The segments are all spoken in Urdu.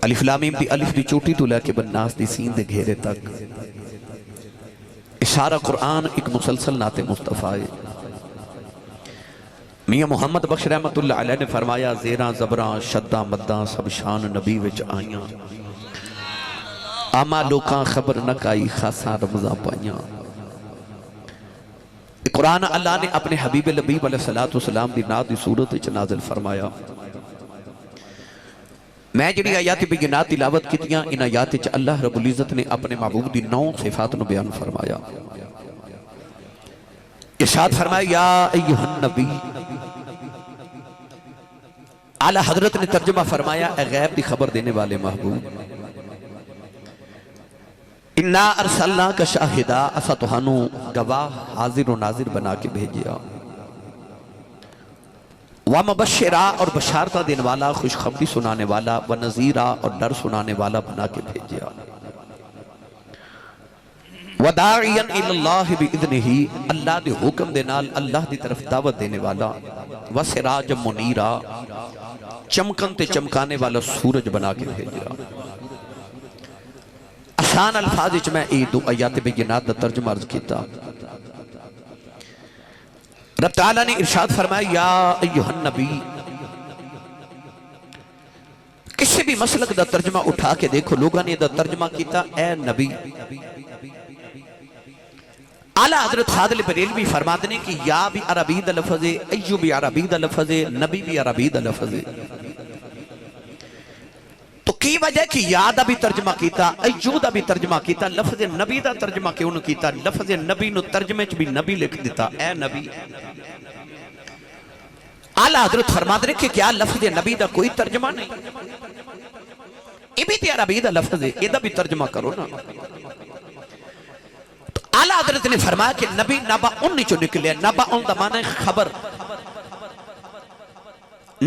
الف لام میم دی الف دی چوٹی تو لے کے بناس دی سین دے گھیرے تک اشارہ قرآن ایک مسلسل نعت مصطفیٰ ہے۔ میاں محمد بخش رحمت اللہ علیہ نے فرمایا زیراں زبراں شداں مداں سب شان نبی وچ آئیاں، آما لوکاں خبر نہ کائی خاصاں رمضاں پائیاں۔ قرآن اللہ نے اپنے حبیب لبیب علیہ السلام دی نعت دی صورت وچ نازل فرمایا۔ میں جڑی آیات بینات تلاوت کیتیاں ان آیات وچ اللہ رب العزت نے اپنے محبوب دی 9 صفات نو بیان فرمایا۔ ارشاد فرمایا یا ایھا النبی، اعلیٰ حضرت نے ترجمہ فرمایا اے غیب دی خبر دینے والے محبوب، اِنَّا أَرْسَلْنَاكَ شَاهِدًا، اسا تہانوں گواہ حاضر و ناظر بنا کے بھیجیا، وَمُبَشِّرًا اور بشارتہ دینے والا، خوشخبری سنانے والا، وَنَذِيرًا اور ڈر سنانے والا بنا کے بھیجیا، وَدَاعِيًا إِلَى اللَّهِ بِإِذْنِهِ اللہ دے حکم دے نال اللہ دی طرف دعوت دینے والا، وَسِرَاجًا مُنِيرًا چمکن تے چمکانے والا سورج بنا کے بھیجیا۔ آسان الفاظ وچ میں دو آیات بینات دا ترجمہ عرض کیتا۔ رب تعالیٰ نے ارشاد فرمایا یا ایھا النبی، کسی بھی مسلک دا ترجمہ اٹھا کے دیکھو لوگوں نے دا ترجمہ کیتا اے نبی۔ اعلیٰ حضرت فاضل بریلوی فرماتے ہیں کہ یا بھی عربی دا لفظ ہے، ایو بھی عربی دا لفظ ہے، نبی بھی عربی دا لفظ ہے۔ تو کی وجہ کہ یا دا بھی ترجمہ کیتا، ایو دا بھی ترجمہ کیتا، لفظ نبی دا ترجمہ کیوں نہ کیتا؟ لفظ نبی نو ترجمے چ بھی نبی لکھ دیتا، اے نبی۔ اعلیٰ حضرت فرماتے ہیں کہ کیا لفظ نبی دا کوئی ترجمہ نہیں؟ یہ بھی تے عربی دا لفظ ہے، یہ دا بھی ترجمہ کرو نا۔ اعلیٰ حضرت نے فرمایا کہ نبی نبا ان نیچو نکلے، نبا ان دا معنی خبر،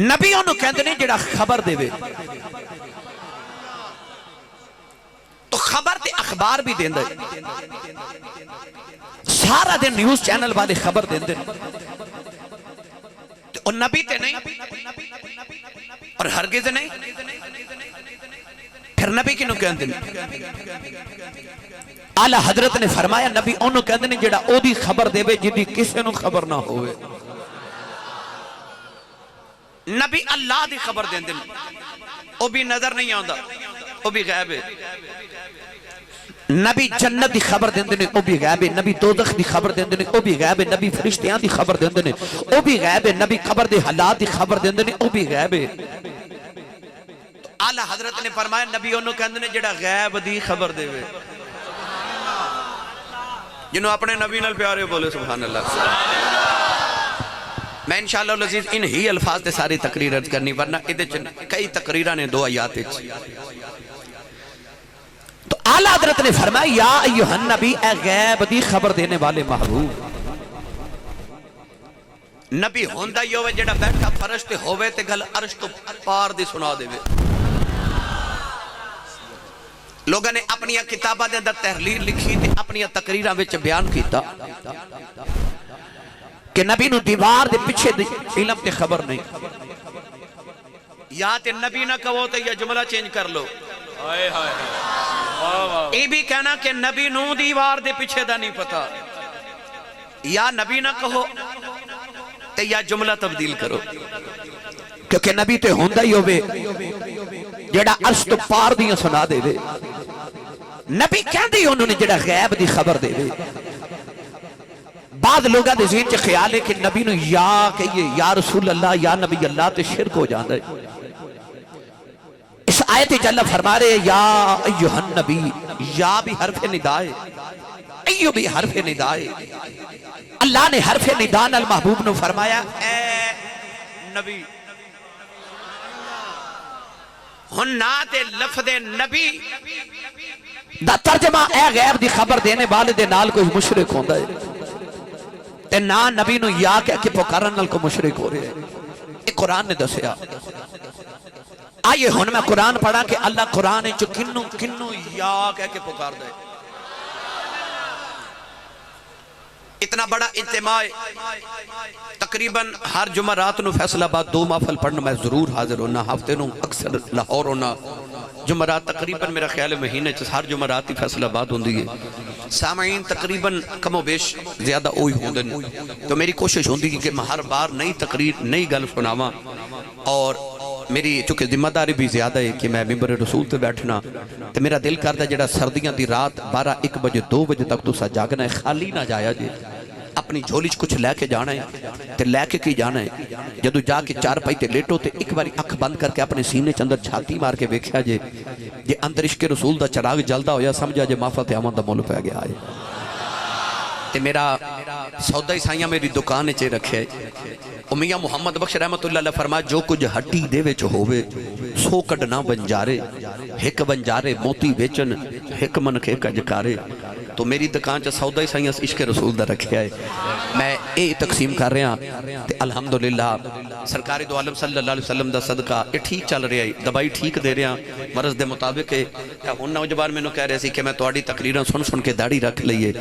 نبی انہوں کہندے نے جڑا خبر دے وے، تو خبر تے اخبار بھی دیندے، سارا دن نیوز چینل والے خبر دیندے، اور نبی تے نہیں اور ہرگز نہیں، پھر نبی کنوں کہندے اعلیٰ حضرت نے فرمایا نبی انہوں کہندے نے جڑا او دی خبر دے وے جدی کسے نو خبر نہ ہوئے۔ نبی اللہ دی خبر دیندے او بھی نظر نہیں آندا، او بھی غیب ہے۔ نبی جنت دی خبر دیندے نے او بھی غیب ہے، نبی دوزخ دی خبر دیندے نے او بھی غیب ہے، نبی فرشتیاں دی خبر دیندے نے او بھی غیب ہے، نبی قبر دے حالات دی خبر دیندے نے او بھی غیب ہے۔ اعلیٰ حضرت نے فرمایا نبی انہوں کہندے نے جڑا غیب دی خبر دے وے، جنہوں اپنے نبی نال پیارے بولے سبحان اللہ۔ میں انشاءاللہ العزیز ان ہی الفاظ تے ساری تقریر عرض کرنی، ورنہ ادھے کئی تقریرہ نے 2 آیات چ۔ تو اعلیٰ حضرت نے فرمایا یا ایھا النبی، اے غیب دی خبر دینے والے محبوب۔ نبی ہوندہ ہی ہوئے جڑا بیٹھا فرش تے ہوئے تے گل عرش تو پار دی سنا دے وے۔ لوگوں نے اپنی کتابہ دے اندر تحریر لکھی تے اپنی تقریرہ وچ بیان کیتا کہ نبی نو دیوار دے پیچھے علم تے خبر نہیں، یا تے نبی نہ کہو تے یا جملہ چینج کر لو، اے بھی کہنا کہ نبی نو دیوار دے پیچھے دا نہیں پتا، یا نبی نہ کہو تے یا جملہ تبدیل کرو، کیونکہ نبی تے ہوندہ ہی ہوئے جڑا عرش تو پار دیاں سنا دے وے، نبی کہندے انہوں نے جڑا غیب دی خبر دے وے۔ بعض لوگاں دے ذہن چ خیال ہے کہ نبی نو یا کہیے یا رسول اللہ یا نبی اللہ تے شرک ہو جاندا ہے۔ اس آیت وچ اللہ فرما رہے یا ایھا النبی، یا بھی حرف ندا ہے، ایو بھی حرف ندا ہے۔ اللہ نے حرف ندا نال محبوب نو فرمایا اے نبی، ہننا تے لفظ نبی دا ترجمہ اے غیب دی خبر دینے والے دے نال کوئی مشرک ہوندا ہے، تے نا نبی نو یا کہہ کے پکارن نال کو مشرک ہو رہے ہیں۔ یہ قرآن نے دسیا۔ آئیے ہن میں قرآن پڑھا کہ اللہ قرآن جو کنوں یا کہہ کے پکار دے۔ اتنا بڑا اجتماع تقریباً ہر جمعرات نو فیصل آباد 2 محفل پڑھنا میں ضرور حاضر ہونا، ہفتے نو اکثر لاہور ہونا، جمعرات تقریباً میرا خیال ہے مہینے ہر جمعرات ہی فیصل آباد ہوندی ہے سامعین تقریباً کم و بیش زیادہ اوہی ہوندے تو میری کوشش ہوندی کہ میں ہر بار نئی تقریر نئی گل سناواں اور میری چونکہ ذمہ داری بھی زیادہ ہے کہ میں ممبر رسول تے بیٹھنا تو میرا دل کرتا ہے جڑا سردیاں دی رات 12-1 بجے 2 بجے تک تسا جاگنا ہے خالی نہ جایا جے اپنی جھولی کچھ لے کے جانا ہے تے لے کے کی جانا ہے جدو جا کے چار پائی تے لیٹو تے ایک باری اکھ بند کر کے اپنے سینے چندر چھاتی مار کے ویکھیا جے اندر عشق رسول دا چراغ جلدا ہویا سمجھا جے مافت امن دا مول پہ گیا ہے تے میرا سودا عیسائیاں میری دکان چے رکھے میاں محمد بخش رحمت اللہ علیہ فرما جو کچھ ہٹی دے وچ ہووے سو کڈنا بنجارے ہک بنجارے موتی بیچن ہک من کے کجکارے تو میری دکان چا سودا عیسائیاں عشق رسول دا رکھے آئے میں اے تقسیم کر رہے ہیں تے الحمدللہ سرکار دو عالم صلی اللہ علیہ وسلم دا صدقہ یہ ٹھیک چل رہا ہے دوائی ٹھیک دے رہے ہیں مرض دے مطابق ہے ہن نوجوان میں کہہ رہے سی کہ میں تواڈی تقریراں سن کے داڑھی رکھ لئیے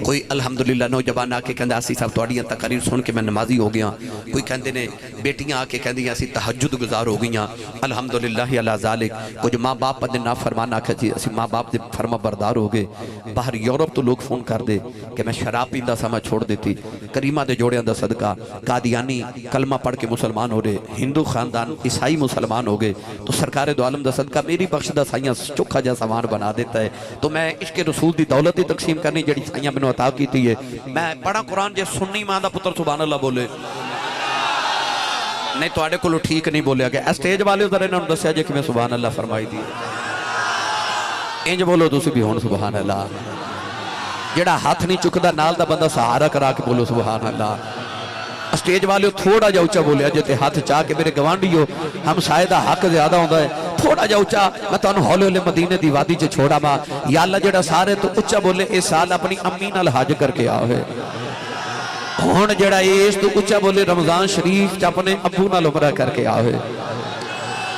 کوئی الحمدللہ نوجوان آ کے کہندا اسی صاحب تواڈیاں تقریر سن کے میں نمازی ہو گیا کوئی کہندے نے بیٹیاں آ کے کہندیاں اسی تہجد گزار ہو گئیاں الحمدللہ علی ذالک کچھ ماں باپ دے نافرمان آکھیا جی اسی ماں باپ دے فرما بردار ہو گئے باہر یورپ تو لوگ فون کر دے کہ میں شراب پیندا سا میں چھوڑ دیتی کریمہ دے جوڑیاں دا صدقہ قادیانی کلمہ پڑھ کے مسلمان ہو رہے ہندو خاندان عیسائی مسلمان ہو گئے تو سرکار دو عالم دا صدقہ میری بخش دا سائیاں چکھا جا سامان بنا دیتا ہے تو میں عشق رسول دی دولت ہی تقسیم کرنی جڑی سائیاں میں نے عطا کی تھی ہے میں پڑھا قرآن جے سنی ماں دا پتر سبحان اللہ بولے نہیں تو آڑے کو لو ٹھیک نہیں بولے کہ اسٹیج والے ادھر انہوں نے دسیا جے کہ میں سبحان اللہ فرمائی دی انج بولو تو بھی ہون سبحان اللہ جڑا ہاتھ نہیں چکدا نال دا بندہ سہارا کرا کے بولو سبحان اللہ اسٹیج والے تھوڑا جا اونچا بولیا جے تے ہاتھ چاہ کے میرے گوانڈی ہو ہم شاید حق زیادہ ہوندا ہے تھوڑا جا اونچا میں تانوں ہولے ہولے مدینے دی وادی چ چھوڑا ماں یا اللہ جڑا سارے تو اونچا بولے اس سال اپنی امی نال حج کر کے آوے ہن جڑا اس تو اونچا بولے رمضان شریف چ اپنے ابو نال عمرہ کر کے آوے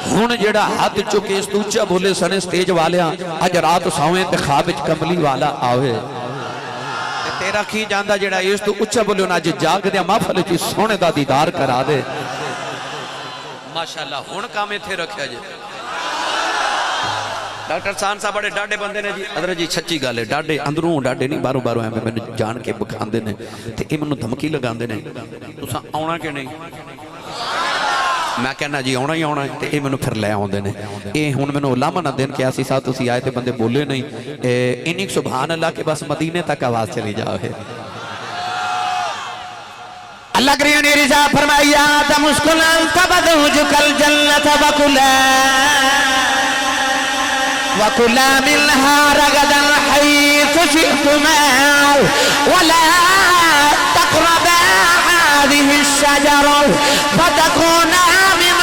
ہن جڑا ہاتھ چکے اس تو اونچا بولے سنے اسٹیج والیاں اج رات سویں تے خواب وچ کملی والا آوے تیرا کی جاندہ جڑا اس تو اچھا بولے انہا جی جاگ دیا محفل چی سونے دا دیدار کرا دے ماشاءاللہ ہون کامے تھے رکھیا جی ڈاکٹر سان صاحب بڑے ڈاڈے بندے نے جی حضرت جی سچی گالے ڈاڈے اندروں ڈاڈے نہیں باروں باروں ہیں میں نے جان کے بکھاندے نے تے اے منو دھمکی لگاندے نے تو سا آونا کے نہیں میں کہنا جی آونا ہی آونا ہے تے اے منو پھر لے آوندے نے اے ہون منو علامہ نہ دین کہ ایسی ساتھ اسی آئے تے بندے بولے نہیں انہی سبحان اللہ کے بس مدینے تک آواز چلی جاؤ ہے اللہ کریم نے رضا فرمایا آدم اسکن انت بدوجک الجنت وکلا منها رغدا حیث شئتما ولا تقربا هذه الشجرة فتكونا من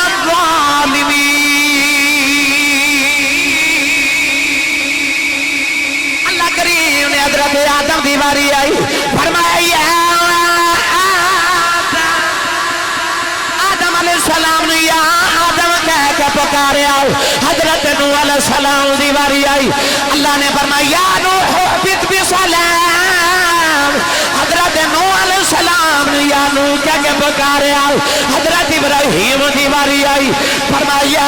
الظالمين اللہ کریم نے حضرت آدم دی باری آئی فرمایا آدم علیہ السلام نے یا آدم کہہ کے پکارے آؤ حضرت نوح علیہ السلام دی باری آئی اللہ نے فرمایا یا نوح احبط بسلام حضرت نوح علیہ السلام نے یا نوح کہہ کے پکارے آؤ حضرت ابراہیم دی باری آئی فرمایا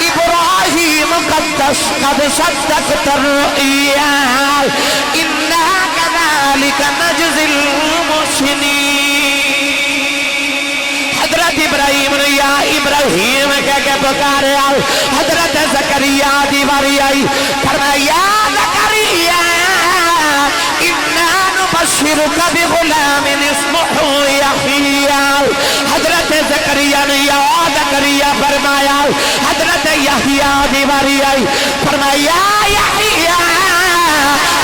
ابراہیم قد صدقت الرؤیا انا كذلك نجزي المحسنين حضرت ابراہیم نے یا ابراہیم کہہ کے پکارے آؤ حضرت زکریا دی باری آئی فرمایا زکریا انا نبشرک بغلام اسمہ یحییٰ حضرت زکریا نے یا زکریا فرمایا حضرت یحییٰ دی باری آئی فرمایا یحییٰ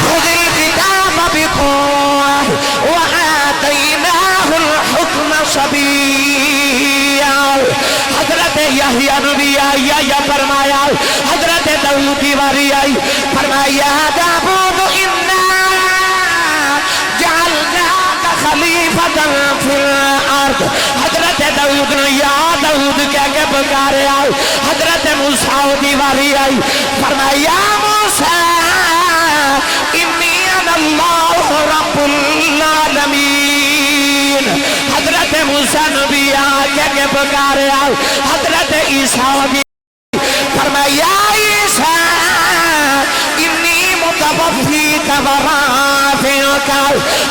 خذ الکتاب بقوة وآتیناہ الحکم صبیًّا حضرت یحییٰ نبی آئی یا فرمایا حضرت داؤد کی باری آئی فرمایا داؤد انا جعلناک خلیفۃ فی الارض حضرت داؤد نے یا داؤد کہہ کے پکارے آئی حضرت موسیٰ کی باری آئی فرمایا موسیٰ انی انا اللہ رب العالمین حضرت حضرت موسیٰ نبی آگے کے پکارے آؤ حضرت عیسیٰ بھی فرمایا عیسیٰ انی متوفیک ورافعک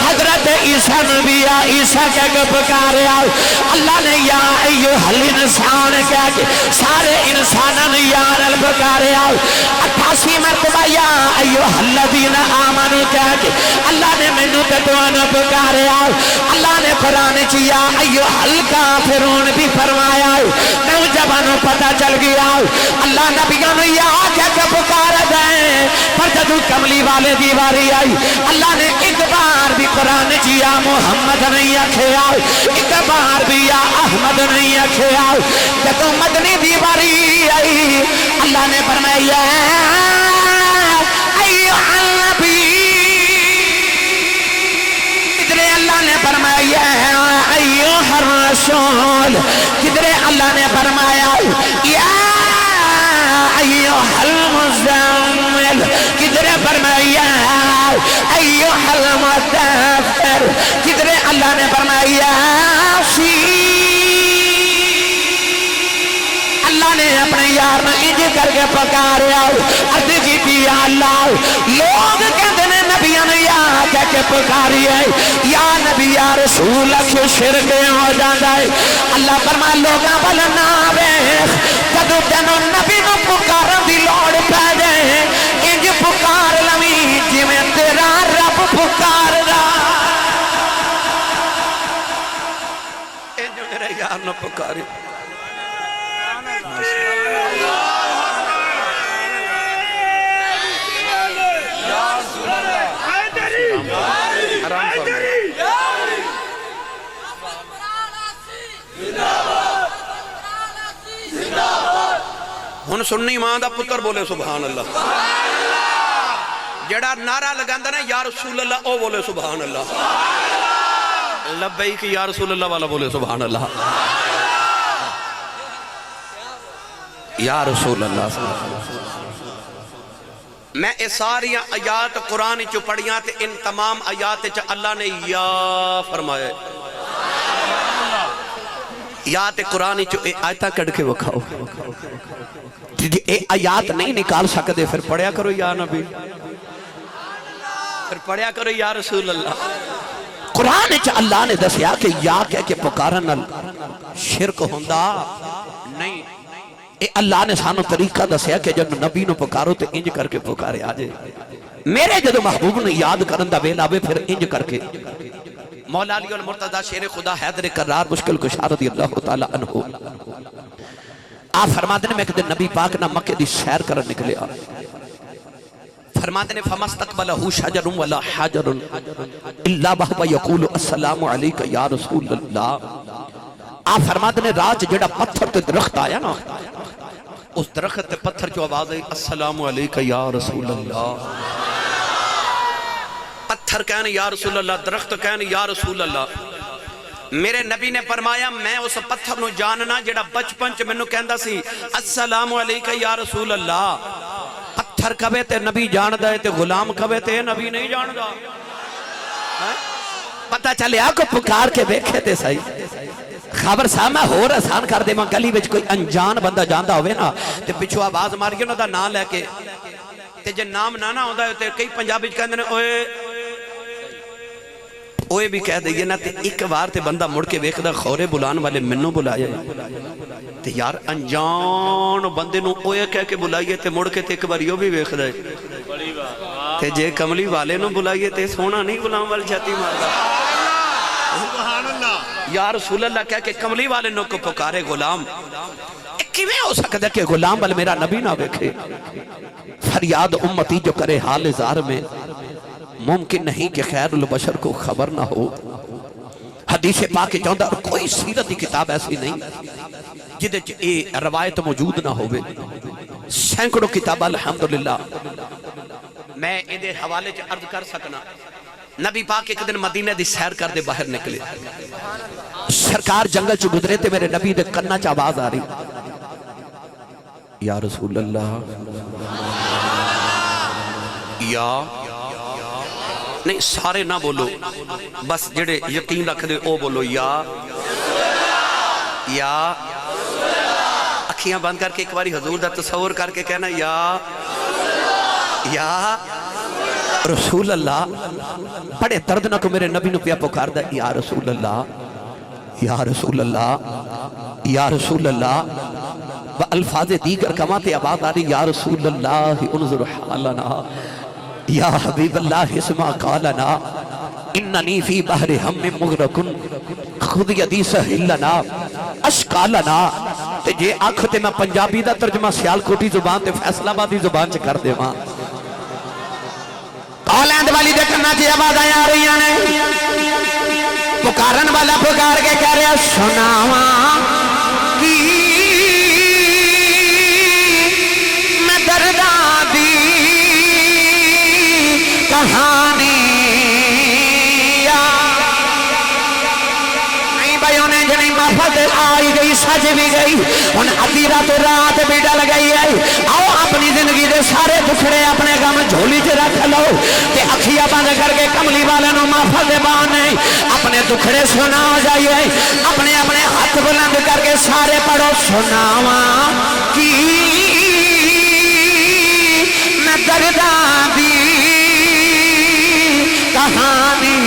حضرت عیسیٰ نبی عیسیٰ کے پکارے آؤ اللہ نے یا ایوہ الانسان کہا کہ سارے انسانوں یا پکارے آؤ 88 مرتبہ یا ایوہ الذین آمنوا کہا کہ اللہ نے منو تتوانا پکارے آؤ اللہ نے قرآن چیا ایوہ الکافرون بھی فرمایا نوجوانوں پتہ چل گیا اللہ نبیوں نے یا کہہ کے پکار دیں پر جدو کملی والے دیواری آئی اللہ نے ایک بار بھی قرآن چیا محمد نہیں اکھے آؤ ایک بار بھی یا احمد نہیں اکھے آؤ جدو مدنی دیواری آئی اللہ نے فرمایا ایوہ النبی کدھرے اللہ نے فرمایا ایوہ الرسول کدھرے اللہ نے فرمایا یا ایوہ المزمل کدھرے فرمایا ایوہ المدفر کدھرے اللہ نے فرمایا اللہ نے اپنے یار میں انج کر کے پکارے آؤ عرض کی تھی اللہ لوگ کہتے ہیں نبیوں نے یا کہہ کے پکاری ہے یا نبی یا رسول اکھو شرک ہو جاتا ہے اللہ فرمائے لوگاں بلنا بیخ جدو تینوں نبی نو پکارن دی لوڑ پہ جائے انج پکار لمی جی میں تیرا رب پکار دا انج میرے یار نو پکاری ہن سننی ماں دا پتر بولے سبحان اللہ جڑا نعرہ لگاندہ نا یا رسول اللہ او بولے سبحان اللہ لبیک یا رسول اللہ والا بولے سبحان اللہ یا رسول اللہ میں اس ساری آیات قرآن چو پڑھیاں تے ان تمام آیات چا اللہ نے یا فرمایا یا تے قرآن چو آیتہ کڑ کے وکھاؤ اے آیات نہیں نکال سکتے پھر پڑھیا کرو یا نبی پھر پڑھیا کرو یا رسول اللہ قرآن چا اللہ نے دسیا کہ یا کہہ کے پکارن شرک ہوندہ نہیں اے اللہ نے سانو طریقہ دسیا کہ جب نبی نو پکارو تے انج کر کے پکارے آجے میرے جدو محبوب نے یاد کرن دا ویلا بے پھر انج کر کے مولا علی المرتضی شیر خدا حیدر کرار مشکل کشا رضی اللہ تعالیٰ عنہ آپ فرماتے ہیں میں کہ نبی پاک نہ مکہ دی سیر کرن نکلے آ فرماتے ہیں فَمَسْتَقْبَلَهُ شَجَرٌ وَلَا حَجَرٌ إِلَّا وَهُوَ يَقُولُ السَّلَامُ عَلَيْكَ يَا رسول اللہ آپ فرماتے ہیں راج جڑا پتھر تے درخت آیا نا اس درخت تے پتھر جو آواز آئی السلام علیکہ یا رسول اللہ پتھر کہنے یا رسول اللہ درخت کہنے یا رسول اللہ میرے نبی نے فرمایا میں اس پتھر نو جاننا جڑا بچپن چ مینوں کہندا سی السلام علیکہ یا رسول اللہ پتھر کبے تے نبی جاندا ہے تے غلام کبے تے نبی نہیں جاندا پتہ چلے آ کو پکار کے دیکھے تے صحیح خبر سامہ ہو رہا آسان کر دے ماں گلی وچ کوئی انجان بندہ جاندہ ہوئے نا تے پچھو آواز ماری نا دا نا لے کے تے جے نام نانا ہوندہ ہے تے کئی پنجابی کہندے نے اوئے بھی کہہ دئیے نا تے ایک بار تے بندہ مڑ کے ویکھدا خورے بلان والے منوں بلائے تے یار انجان بندے نو اوئے کہہ کے بلائیے تے مڑ کے تے ایک بار یوں بھی ویکھدا ہے تے جے کملی والے نو بلائیے تے سونا نہیں غلام وال جاتی ماردا یا رسول اللہ کہہ کہ کملی والے نو کو پکارے غلام کیویں ہو سکتا ہے کہ غلام وال میرا نبی نہ ویکھے فریاد امتی جو کرے حال زار میں ممکن نہیں کہ خیر البشر کو خبر نہ ہو حدیث پاک چاہتا اور کوئی سیرت کی کتاب ایسی نہیں جدے اے روایت موجود نہ ہوئے سینکڑوں کتاب الحمدللہ میں ادھے حوالے چ عرض کر سکنا نبی پاک ایک دن مدینہ دی سیر کر دے باہر نکلے سرکار جنگل چ گزرے تے میرے نبی دے کنہ چ آواز آ رہی یا رسول اللہ یا نہیں سارے نہ بولو بس جڑے یقین رکھ دے او بولو یا یا اکھیاں بند کر کے ایک باری حضور دا تصور کر کے کہنا یا رسول اللہ. بڑے درد نہ کو میرے نبی نو پیا پکار دا یا رسول اللہ یا رسول اللہ یا رسول اللہ. الفاظ دیگر کماتے آباد آ رہی یا رسول اللہ انظر حالنا یا حبیب اللہ اسمع قالنا اننی فی بحر ہم مغرقن خود یدی سہلنا اشکالنا. تے جے آنکھ تے میں پنجابی دا ترجمہ سیالکوٹی زبان تے فیصل آبادی زبان چ کر دے ماں. کالند والی دے کرنا چی آباد آیا رہی ہیں پکارن والا پکار کے کہہ رہا سناواں کی میں درداں دی کہانی. محفل آئی گئی سج بھی گئی ان ادھی رات بھی ڈل گئی ہے. آؤ اپنی زندگی دے سارے دکھڑے اپنے غم جھولی چ رکھ لو تے اکھیاں بند کر کے کملی والے نو محفل دے بانے اپنے دکھڑے سنا جائیے. اپنے اپنے ہاتھ بلند کر کے سارے پڑھو سناواں کی میں درداں دی کہانی.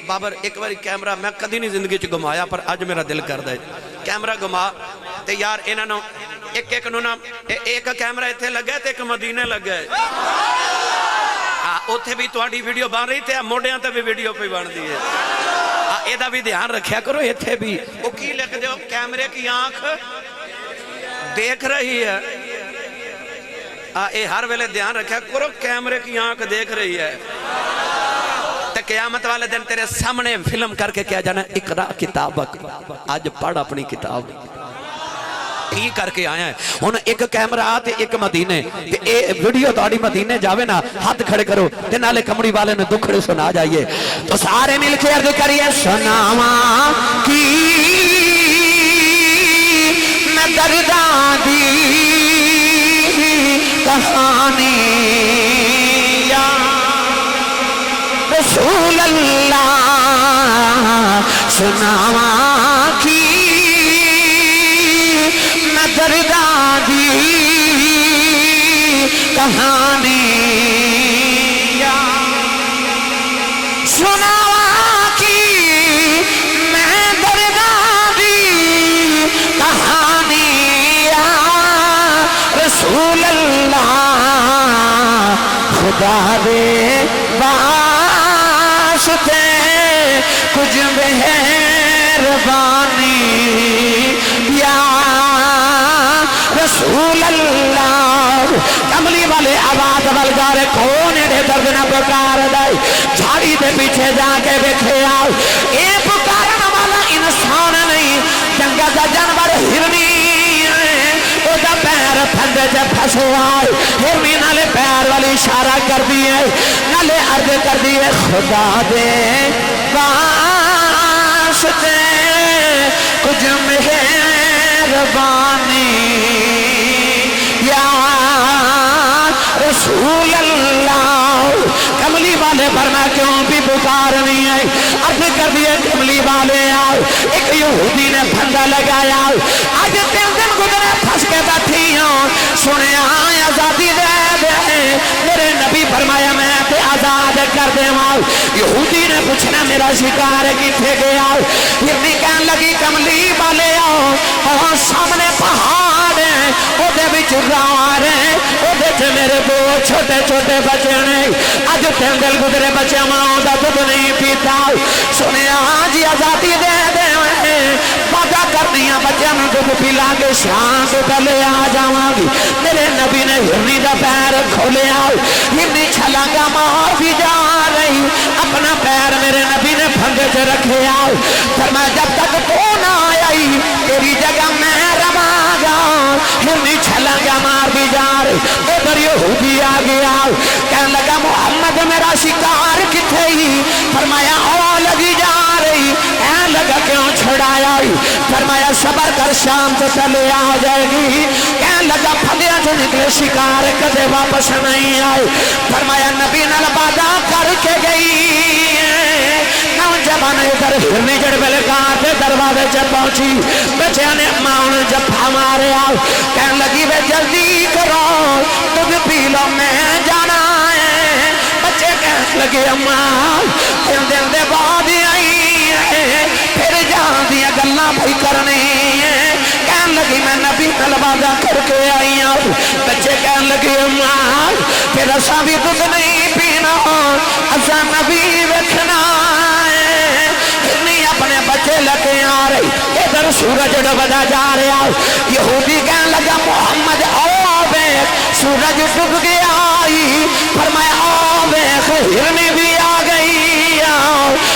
بابر ایک باری کیمرہ میں کدی نہیں زندگی چ گمایا پر اج میرا دل کردا ہے کیمرہ گما تے یار انہاں نو ایک نو نا ایک کیمرہ ایتھے لگا تے ایک مدینے لگا ہے. اوتھے بھی تہاڈی ویڈیو بن رہی تے موڈیاں تے بھی ویڈیو پہ بندی ہے. ایدا بھی دھیان رکھیا کرو ایتھے بھی او کی لکھ دیو کیمرے کی آنکھ دیکھ رہی ہے. اے ہر ویلے دھیان رکھیا کرو کیمرے کی آنکھ دیکھ رہی ہے. تے قیامت والے دن تیرے سامنے فلم کر کے کیا جانا اقرا کتابک آج پڑھ اپنی کتاب. کی کر کے آیا ہے ہن ایک کیمرہ تے ایک مدینے تے اے ویڈیو تہاڈی مدینے جاوے نا ہاتھ کھڑے کرو تے نالے کمڑی والے نے دکھڑے سنا جائیے. تو سارے مل کے عرض کریے سناواں کی میں درداں دی کہانی. یا رسول اللہ سناواں کی میں درداں دی کہانی. یا سناواں کی میں درداں دی کہانی. رسول اللہ خدا دے واسطے کچھ مہربانی. یا رسول اللہ کملی والے آواز بلگارے کون ایڈے درد نہ پکار دائی جھاڑی دے پیچھے جا کے بیٹھے آؤ. اے پکارنا والا انسان نہیں جنگل دا جانور ہرنی دا پیر پھندے جب پھسے آئے ہرنی نالے پیر والی اشارہ کر دیئے نالے عرض کر دیئے خدا دے واسطے کچھ مہربانی. یا رسول اللہ کملی والے فرما کیوں بھی پکار نہیں ہے عرض کر دیئے کملی والے آؤ. ایک یہودی نے پھندا لگایا آج 3 دن گزرے پھنس کے بیٹھی ہوں سنے آئے آزادی دے دے میرے نبی فرمایا میں تے آزاد کر دے آؤ. یہودی نے پوچھنا میرا شکار کتھے گیا ہرنی کہن لگی کملی والے آؤ اور سامنے پہاڑ ہیں او دے وچ غار ہیں او دے تے میرے دو چھوٹے چھوٹے بچے نہیں اج 3 دن گزرے بچے ماں دا دودھ نہیں پیتا سنے آج آزادی دے دے وعدہ کرنیاں بچے میں دودھ پلا کے شام سے پہلے آ جاواں گی. میرے نبی نے ہرنی دا پیر کھولے آؤ ہرنی چھلانگا مار بھی جا رہی اپنا پیر میرے نبی نے پھندے سے رکھے آؤ. فرمایا جب تک تو نہ آئی تیری جگہ میں رواں گا. ہرنی چھلانگا مار بھی جا رہی ادھر یہودی آ گیا کہنے لگا محمد میرا شکار کتھے ہی. فرمایا او لگی جا رہی اے لگا کیوں چھڑایا. فرمایا صبر کر شام سے پہلے آ جائے گی. کہنے لگا پھلیا جو نکلے شکار کدے واپس نہیں آئے فرمایا نبی نال وعدہ کر کے گئی نوجوان ادھر ہرنی جڑ بلے کانتے دروازے سے پہنچی بچے نے ماؤن جفا مارے آؤ کہنے لگی وے جلدی کرو تم پی لو میں جانا ہے بچے کہنے لگے اماں دن دن دے بعد آئی ہے پھر جان دیا گلنا بھائی کرنی ہے کہنے لگی میں نبی تلوازہ کر کے آئی ہوں بچے کہنے لگے اماں پھر اسا بھی دودھ نہیں پینا اسا نبی وکھنا اپنے بچے لگے آ رہی ادھر سورج ڈبدا جا رہا یہودی کہنے لگا محمد آؤ بیخ سورج ڈب گیا آئی فرمایا آؤ بیخ ہرنی بھی آ گئی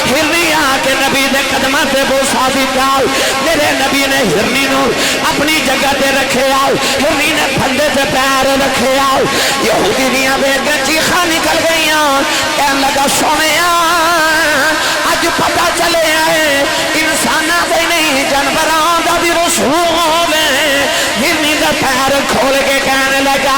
ہرنی آ کے نبی دے قدمہ سے بوسا بھی جاؤ میرے نبی نے ہرنی نو اپنی جگہ تے رکھے آؤ ہرنی نے پھندے سے پیر رکھے آؤ یہودی دیا بیگا چیخا نکل گئی کہنے لگا سونے آج پتہ چلے آئے انسانہ دے نہیں جانوران دا بھی رسول ہے ہرنی دا پیر کھول کے کہنے لگا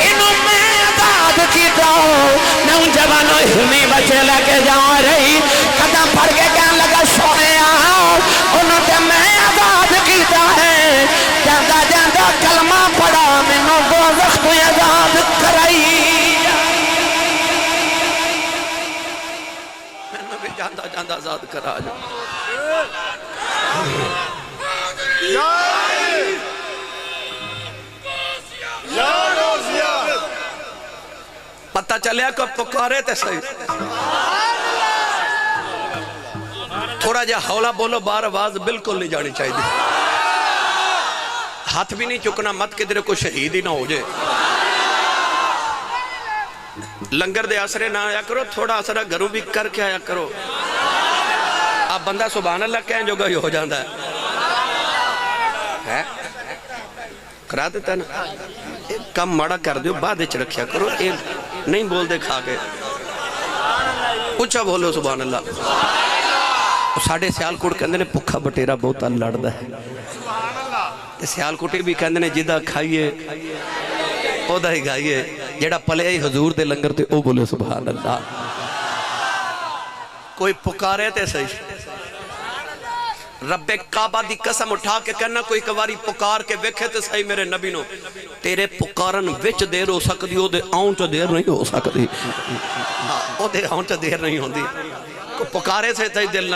انہوں میں عذاب کی جاؤ نوجوانوں ہرنی بچے لگے جا رہی قدم پڑھ کے کہنے لگا سونے آؤ انہوں تے میں عذاب کیتا ہے جاندہ جاندہ کلمہ پڑھا منوں دوزخ کو عذاب کرائی جاندہ جاندہ آزاد کرا جا پتہ چلیا کو پکارے تے صحیح تھوڑا جا حولہ بولو بار آواز بالکل نہیں جانی چاہیے ہاتھ بھی نہیں چکنا مت کہ درے کو شہید ہی نہ ہو جائے لنگر دے آسرے نہ آیا کرو تھوڑا آسرہ گھروں بھی کر کے آیا کرو آپ بندہ سبحان اللہ کہیں جو گئی ہو جاندہ ہے کرا دیتا نا کم مڑا کر دیو بعد اچھ رکھیا کرو نہیں بول دے کھا کے اچھا بولو سبحان اللہ ساڑھے سیال کوٹ کہندے نے پکھا بٹیرہ بہت لڑ دا ہے سیال کوٹی بھی کہندے نے جدہ کھائیے او دا ہی گائیے جیڑا پلے ہی حضور دے لنگر تے او بولے سبحان اللہ کوئی پکارے تے صحیح رب کعبہ دی قسم اٹھا کے کہنا کوئی کواری پکار کے ویکھے تے صحیح میرے نبی نو تیرے پکارن وچ دیر ہو سکتی او دے آؤں چو دیر نہیں ہو سکتی او دے آؤں چو دیر نہیں ہوندی کو پکارے سے صحیح دل نہ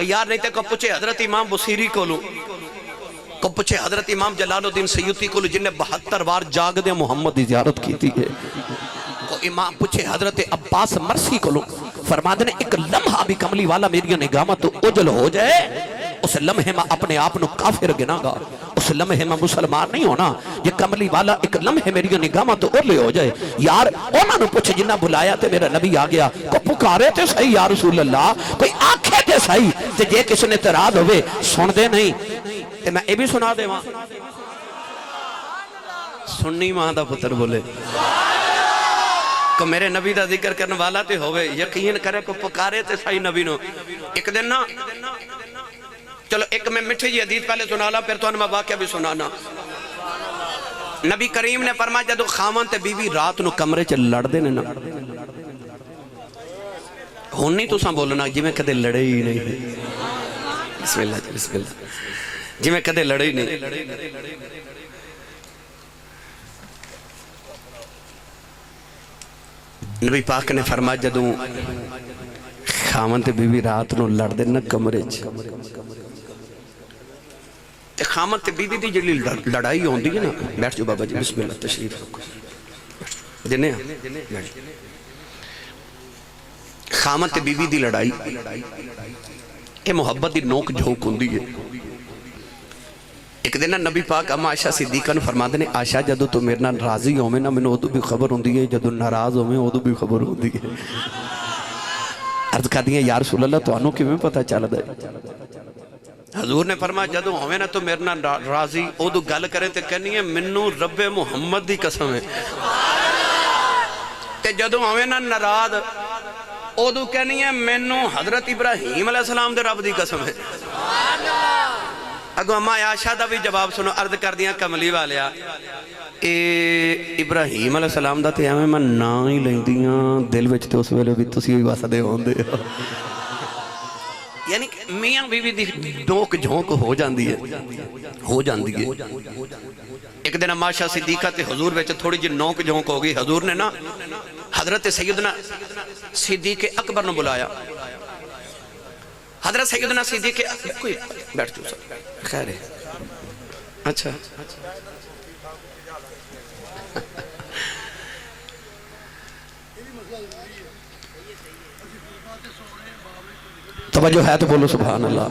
یار نہیں تے کو پوچھے حضرت امام بصیری کو لوں کو پوچھے حضرت امام جلال الدین سیوطی کو جن نے 72 بار جاگ دے محمد دی زیارت کی تھی ہے کو امام پوچھے حضرت عباس مرسی کو فرما دینے ایک لمحہ بھی کملی والا میری نگاہ تو اجل ہو جائے اس لمحے میں اپنے آپنو کافر گنا گا اس لمحے میں مسلمان نہیں ہونا یہ کملی والا ایک لمحے میری نگاہ تو اجل ہو جائے یار انہوں نے پوچھے جنہ بلایا تے میرا نبی آ گیا کو پکارے تے صحیح یا رسول اللہ کوئی آنکھے تے صحیح تے جے کس نے تراد ہوئے سن دے نہیں تے میں اے بھی سنا دے وہاں سننی ماں دا پتر بولے کو میرے نبی دا ذکر کرنے والا تے ہوئے یقین کرے کو پکارے تے صحیح نبی نو ایک دن نا چلو ایک میں مٹھی جی حدیث پہلے سنالا پھر تو انہوں واقعہ بھی سنانا نبی کریم نے فرمایا جدو خامن تے بیوی رات نو کمرے چل لڑ دے نا ہون نہیں تو ساں بولنا جی میں کدے لڑے ہی نہیں بسم اللہ جی میں کدے لڑے ہی نہیں نبی پاک نے فرمایا جدو خامن تے بیوی رات نو لڑ دے نا کمرے چ تے خامن تے بیوی دی جڑی لڑائی ہوندی ہے نا بیٹھ جو بابا جی بسم اللہ تشریف رکھو جنے خامن تے بیوی دی لڑائی اے محبت دی نوک جھوک ہوندی ہے ایک دن نبی پاک اما عائشہ صدیقہ نے فرما دینے عائشہ جدو تو میرے نال راضی ہوئے نا میں نے ادو بھی خبر ہوندی ہے جدو ناراض ہوئے ادو بھی خبر ہوندی ہے عرض کر دیا یا رسول اللہ تو آنو کی میں پتہ چل دے حضور نے فرمایا جدو ہوئے نا تو میرے نال راضی ادو گل کرے تے کہنی ہے منو رب محمد دی قسم ہے تے جدو ہوئے نا ناراض ادو کہنی ہے منو حضرت ابراہیم علیہ السلام دے رب دی قسم ہے اگو اما عائشہ دا بھی جواب سنو، عرض کر دیا کملی والیا اے ابراہیم علیہ السلام دا تے میں نا ہی لیندیاں دل وچ تے اس ویلے بھی تسی ہوئی واسدے ہوندے ہو، یعنی میاں بیوی دی ڈوک جھونک ہو جاندی ہے، ہو جاندی ہے۔ ایک دن عائشہ صدیقہ تے حضور وچ تھوڑی جی نوک جھونک ہو گئی، حضور نے نا حضرت سیدنا صدیق اکبر نے بلایا، حضرت سیدنا صدیق کوئی بیٹھ جو سب خیر ہے، اچھا توجہ ہے تو بولو سبحان اللہ۔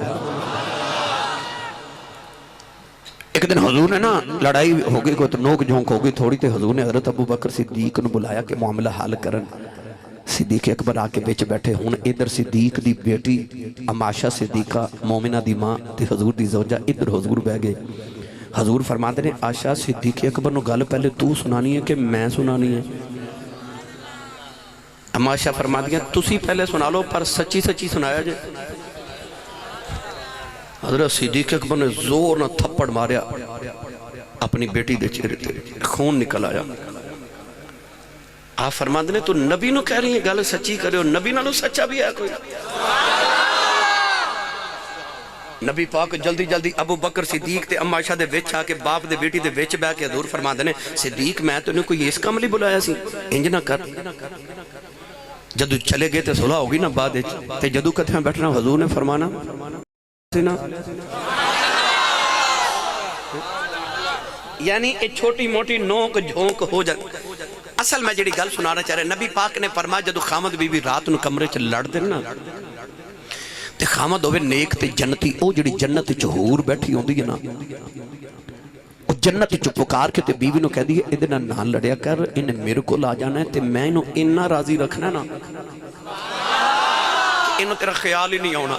ایک دن حضور نے نا لڑائی ہو گئی، کوئی تو نوک جھونک ہو گئی تھوڑی، تے حضور نے حضرت ابو بکر صدیق نے بلایا کہ معاملہ حل کرن۔ صدیق اکبر آ کے بیچ بیٹھے ہون، ادھر صدیق دی بیٹی عائشہ صدیقہ مومنہ دی ماں تے حضور دی زوجہ ادھر حضور بہ گئے۔ حضور فرماتے ہیں عائشہ صدیق اکبر نو گل پہلے تو سنانی ہے کہ میں سنانی ہے؟ عائشہ فرماتی ہیں تسی پہلے سنا لو پر سچی سچی سنایا جائے۔ حضرت صدیق اکبر نے زور نہ تھپڑ ماریا اپنی بیٹی دے چہرے تے، خون نکل آیا۔ آپ فرماتے ہیں تو نبی نو کہہ رہی ہیں گل سچی کرے ہو، نبی نالو سچا بھی ہے کوئی؟ نبی پاک جلدی جلدی ابو بکر صدیق تے عائشہ دے وچ آ کے باپ دے بیٹی دے وچ بیٹھ کے حضور فرماتے ہیں صدیق میں تو نے کوئی اس کام لئی بلایا سی، انج نہ کر۔ جدو چلے گئے تے صلح ہوگی نا بعد تے جدو کتھے بیٹھنا حضور نے فرمانا یعنی ایک چھوٹی موٹی نوک جھونک ہو جائے۔ اصل میں جڑی گل سنانا چاہ رہے نبی پاک نے فرمایا جدو خامد بی بی رات نو کمرے چ لڑ دے نا تے خامد ہوئے نیک تے جنتی، او جڑی جنت چ حور بیٹھی ہوندی ہے نا او جنت چ پکار کے تے بیوی نو کہہ دی ادھر نہ لڑیا کر، انہیں میرے کو لا جانا ہے تے میں انہوں انہا راضی رکھنا ہے نا انہوں تیرا خیال ہی نہیں ہونا۔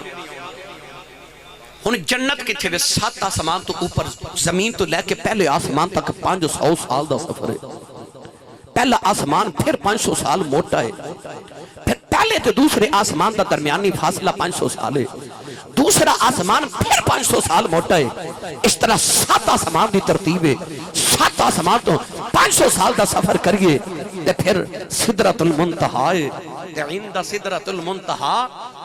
انہیں جنت کی تھے وہ 7 آسمان تو اوپر، زمین تو لے کے پہلے آسمان تک 500 سال دا سفر ہے، پہلا آسمان پھر 500 سال موٹا ہے، پھر پہلے تو دوسرے آسمان دا درمیانی فاصلہ 500 سال ہے، دوسرا آسمان پھر 500 سال موٹا ہے۔ اس طرح 7 آسمان دی ترتیب ہے، 7 آسمان تو 500 سال دا سفر کریے تے پھر سدرۃ المنتہا ہے، تے عند سدرۃ المنتہا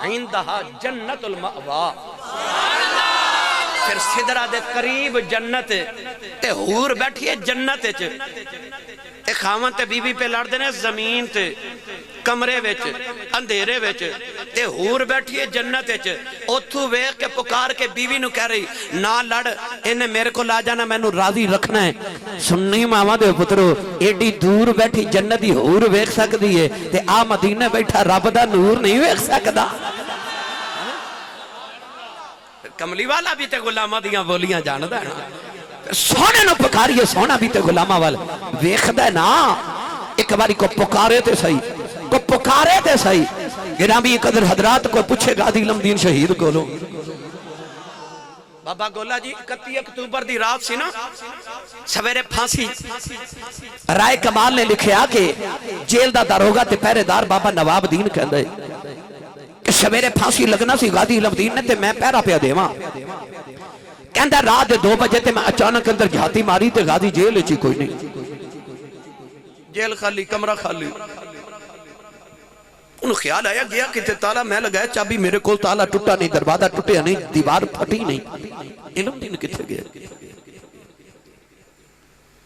عندہا جنت المأوا، پھر سدرہ دے قریب جنت تے حور بیٹھی ہے جنت تے خاون تے بی بی پہ لڑ دینے زمین تے کمرے ویچ اندھیرے ویچ تے حور بیٹھی ہے جنت ویچ، اتھو ویک کے پکار کے بیوی نو کہہ رہی نہ لڑ، انہیں میرے کو لا جانا میں نو راضی رکھنا ہے۔ سننی ماما دے پترو ایڈی دور بیٹھی جنت دی حور ویک سکتی ہے تے آ مدینہ بیٹھا رب دا نور نہیں ویک سکتا۔ کملی والا بھی تے غلامہ دیاں بولیاں جاندہ ہے نا، سونے نو پکاریے سونا بھی تے غلامہ والا ویک دے نا، ایک باری کو پکارے تے صحیح، کو پکارے تے صحیح۔ گرامی قدر حضرات کو پوچھے غازی علم دین شہید گولو بابا گولا جی 31 اکتوبر دی رات سی نا، سویرے پھانسی رائے کمال نے لکھیا کہ جیل دا داروغہ تے پہرے دار بابا نواب دین کہندے کہ سویرے پھانسی لگنا سی غازی علم دین نے تے میں پہرا پہ دے ماں کہندہ رات 2 بجے تے میں اچانک اندر جھاتی ماری تے غازی جیل چی کوئی نہیں، جیل خالی کمرہ خالی۔ انہوں خیال آیا گیا کہ تالا میں لگایا چابی میرے کول تالا ٹوٹا نہیں، دروازہ ٹوٹیا نہیں، دیوار پھٹی نہیں، علم دین کتھے گیا؟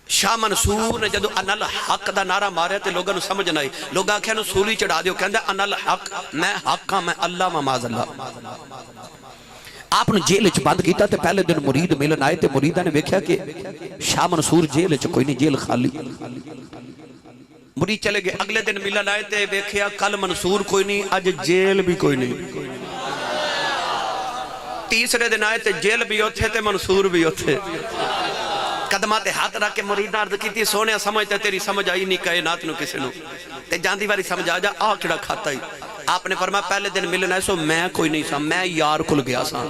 شاہ منصور نے جدو انا الحق دا نعرہ مارے تے لوگاں نو سمجھ نہ آئی، لوگاں کہے نو سولی چڑھا دیو، کہندہ انا الحق میں حق ہاں میں اللہ مماز اللہ۔ آپ نے جیل اچھ بند کیتا تے پہلے دن مرید ملن آئے تے مریدہ نے ویکھیا کہ شاہ منصور جیل اچھ کوئی نہیں، جیل خالی۔ مرید چلے گئے، اگلے دن ملن آئے تے ویکھیا کل منصور کوئی نہیں، آج جیل بھی کوئی نہیں۔ تیسرے دن آئے تے جیل بھی ہوتے تے منصور بھی ہوتے۔ قدمات ہاتھ رکھ کے مریدہ عرض کی تھی سونے سمجھتے تیری سمجھ آئی نہیں کائنات نو کسی نو تے جاندی واری سمجھ آ جا آ کڑا کھاتا ہی۔ آپ نے فرمایا پہلے دن ملن آئے سو میں کوئی نہیں سا، میں یار کل گیا سا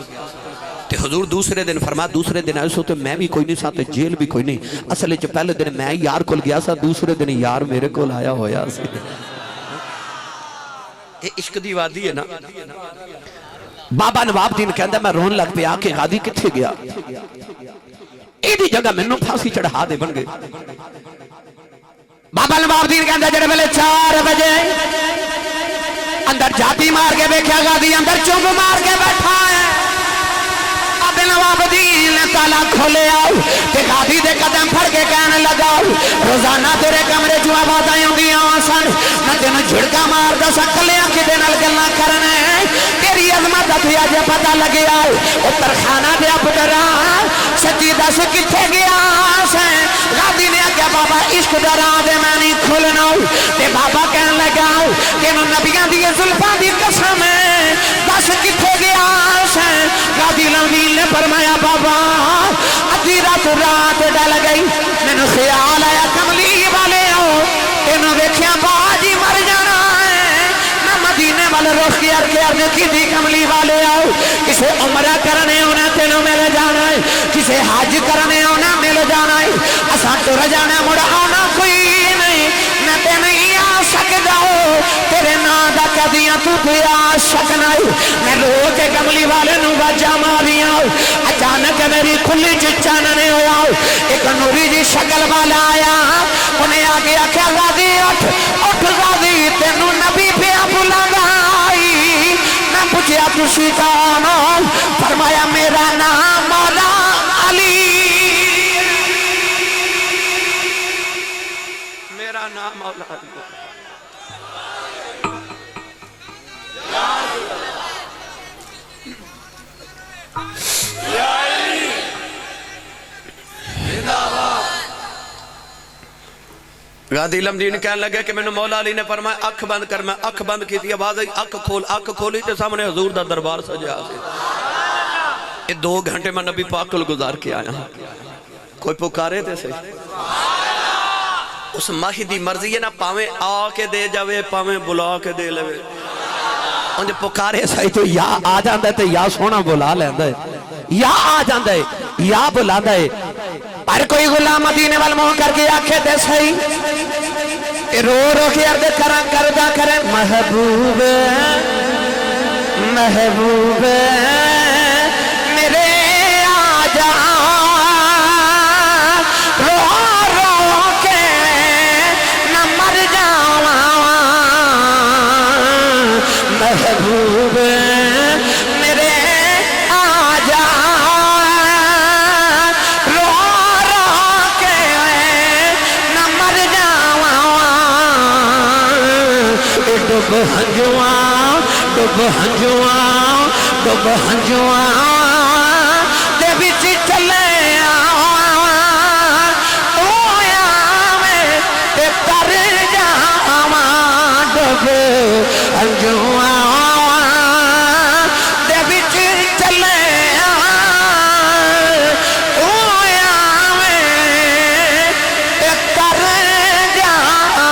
تے حضور دوسرے دن فرمایا دوسرے دن آئے سو تے میں بھی کوئی نہیں سا تے جیل بھی کوئی نہیں، اصلے جو پہلے دن میں یار کل گیا سا، دوسرے دن یار میرے کو لایا ہویا سی۔ یہ عشق دی وادی ہے نا، بابا نواب دین کہندا میں رون لگ پیا کہ غازی کتھے گیا ایدی جگہ مینوں پھانسی چڑھا دے بن گئے بابا نواب دین کہندا جڑے ویلے 4 بجے اندر جاتی مار کے بیٹھا غازی اندر چوب مار کے بیٹھا ہے اب نواب دین تالا کھولے آؤ تے غازی دے قدم پھڑ کے کہنے لگا روزانہ تیرے کمرے جو آوازیں ہوندیاں سن نہ تینوں جھڑکا مار دا سکلیاں کدے نال گلاں کرنے تیری عظمت اتھے اج پتہ لگیا او ترخانہ دے پترا سچی دس کتھے گیا سے غازی نے کہا بابا عشق دا راہ دے میں نہیں کھولنا تے بابا کہنے لگا تینوں نبیاں دی زلفاں دی قسم ہے دس کتھے گیا سے غازی لمبی نے فرمایا بابا ادھی رات ڈل گئی مینوں خیال آیا کملی والے آؤ تینوں ویکھیا باجی مر جانا ہے میں مدینے والے رخ کی عرض کی تھی کملی والے آؤ کسے عمرہ کرنے ہونا تینوں مل جانا ہے کسے حج کرنے ہونا مل جانا ہے اساں ٹر جانا مڑ آنا کوئی نہیں میں تے نہیں آ سکدا تیرے نا دا کدیاں تو تے آ سکنا میں رو کے کملی والے نوں واجا ماریاں اچانک میری کھلی چاننے ہویا ایک نوری جی شکل والا آیا انہیں آگے آکھیا غازی اٹھ غازی تینوں نبی پیا بلائی میں پوچھیا تسی کون فرمایا میرا نام مولا علی میرا نام مولا علی غازی لمدین کہنے لگے کہ میں نے مولا علی نے فرمایا اکھ بند کر میں اکھ بند کی تھی آواز اکھ کھولی تے سامنے حضور دا دربار سجا سے یہ 2 گھنٹے میں نبی پاک کو گزار کے آیا کوئی پکارے تھے سے اس ماہی دی مرضی ہے نا پاویں آ کے دے جاوے پاویں بلا کے دے لے انجھے پکارے سائی تو یا آ جاندہ ہے تو یا سونا بلا لیندہ ہے یا آ جاندہ ہے یا بلا دے پر کوئی غلام مدینے والموں کر کے آنکھیں دے سائی رو رو کے عرض کرن کردہ کریں محبوب محبوب میرے آجا رو رو کے نہ مر جاواں محبوب میرے آجا رو رو کے نہ مر جاواں ڈب ہنجواں ڈب ہنجواں ڈب ہنجواں دے وچ چلے آواں میں تے کر جاواں ڈب ہنجواں دے وچ چلے آواں میں تے کر جاواں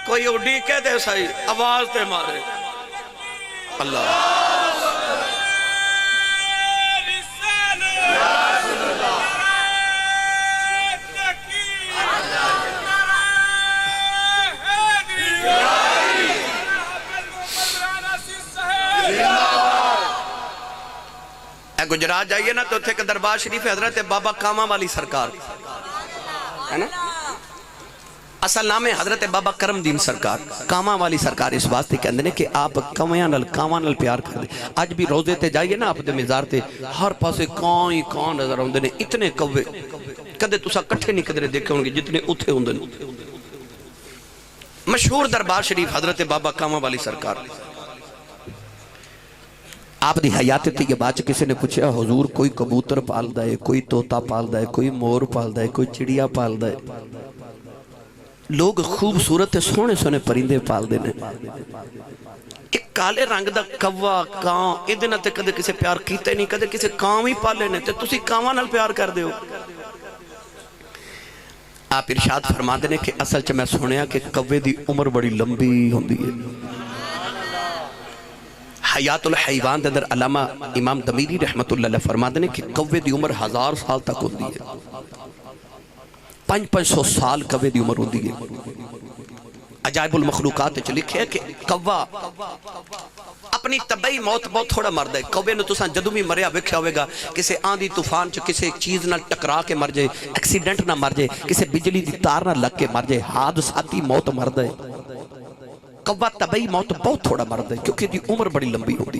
کوئی اڈی کہہ دے سائی آواز تے مارے اللہ گجرات جائیے نا تو تھے کہ دربار شریف حضرت بابا کاما والی سرکار ہے نا اصل نام ہے حضرت بابا کرم دین سرکار کاما والی سرکار اس واسطے کہندے نے کہ آپ کاما نل پیار کر دے آج بھی روزے تے جائیے نا آپ دے مزار تے ہر پاسے کان نظر ہوندے نے اتنے کوے کدے تسا کٹھے نہیں قدرے دیکھے ہوں گے جتنے اتھے ہوندے نے مشہور دربار شریف حضرت بابا کاما والی سرکار آپ دی حیات تھی یہ بات کسی نے پوچھا حضور کوئی کبوتر پال دائے کوئی توتا پال دائے کوئی مور پال دائے کوئی چڑیا پال دائے لوگ خوبصورت سونے سونے پرندے پال دینے ایک کالے رنگ دا کوا کان ادھنا تے کدے کسے پیار کیتے نہیں کدے کسے کان ہی پالے نے تے تسی کانوان نال پیار کر دے ہو آپ ارشاد فرما دینے کہ اصل چھ میں سنیا کہ کوے دی عمر بڑی لمبی ہوندی ہے حیات الحیوان دے اندر علامہ امام دمیری رحمت اللہ علیہ فرما دینے کہ کوے دی عمر 1000 سال تک ہوندی ہے 500 سال کوے دی عمر ہوندی ہے عجائب المخلوقات چ لکھے کہ کوا اپنی طبعی موت بہت تھوڑا مرد ہے. کوے نو تساں جدوں بھی مریا ویکھیا ہوئے گا کسے آندھی طوفان چ کسے چیز نال ٹکرا کے مر جائے, ایکسیڈنٹ نہ مر جائے, کسے بجلی دی تار نہ لگ کے مر جائے, حادثاتی موت مرد ہے. کوا طبعی موت بہت تھوڑا مرد ہے کیونکہ دی عمر بڑی لمبی ہوتی.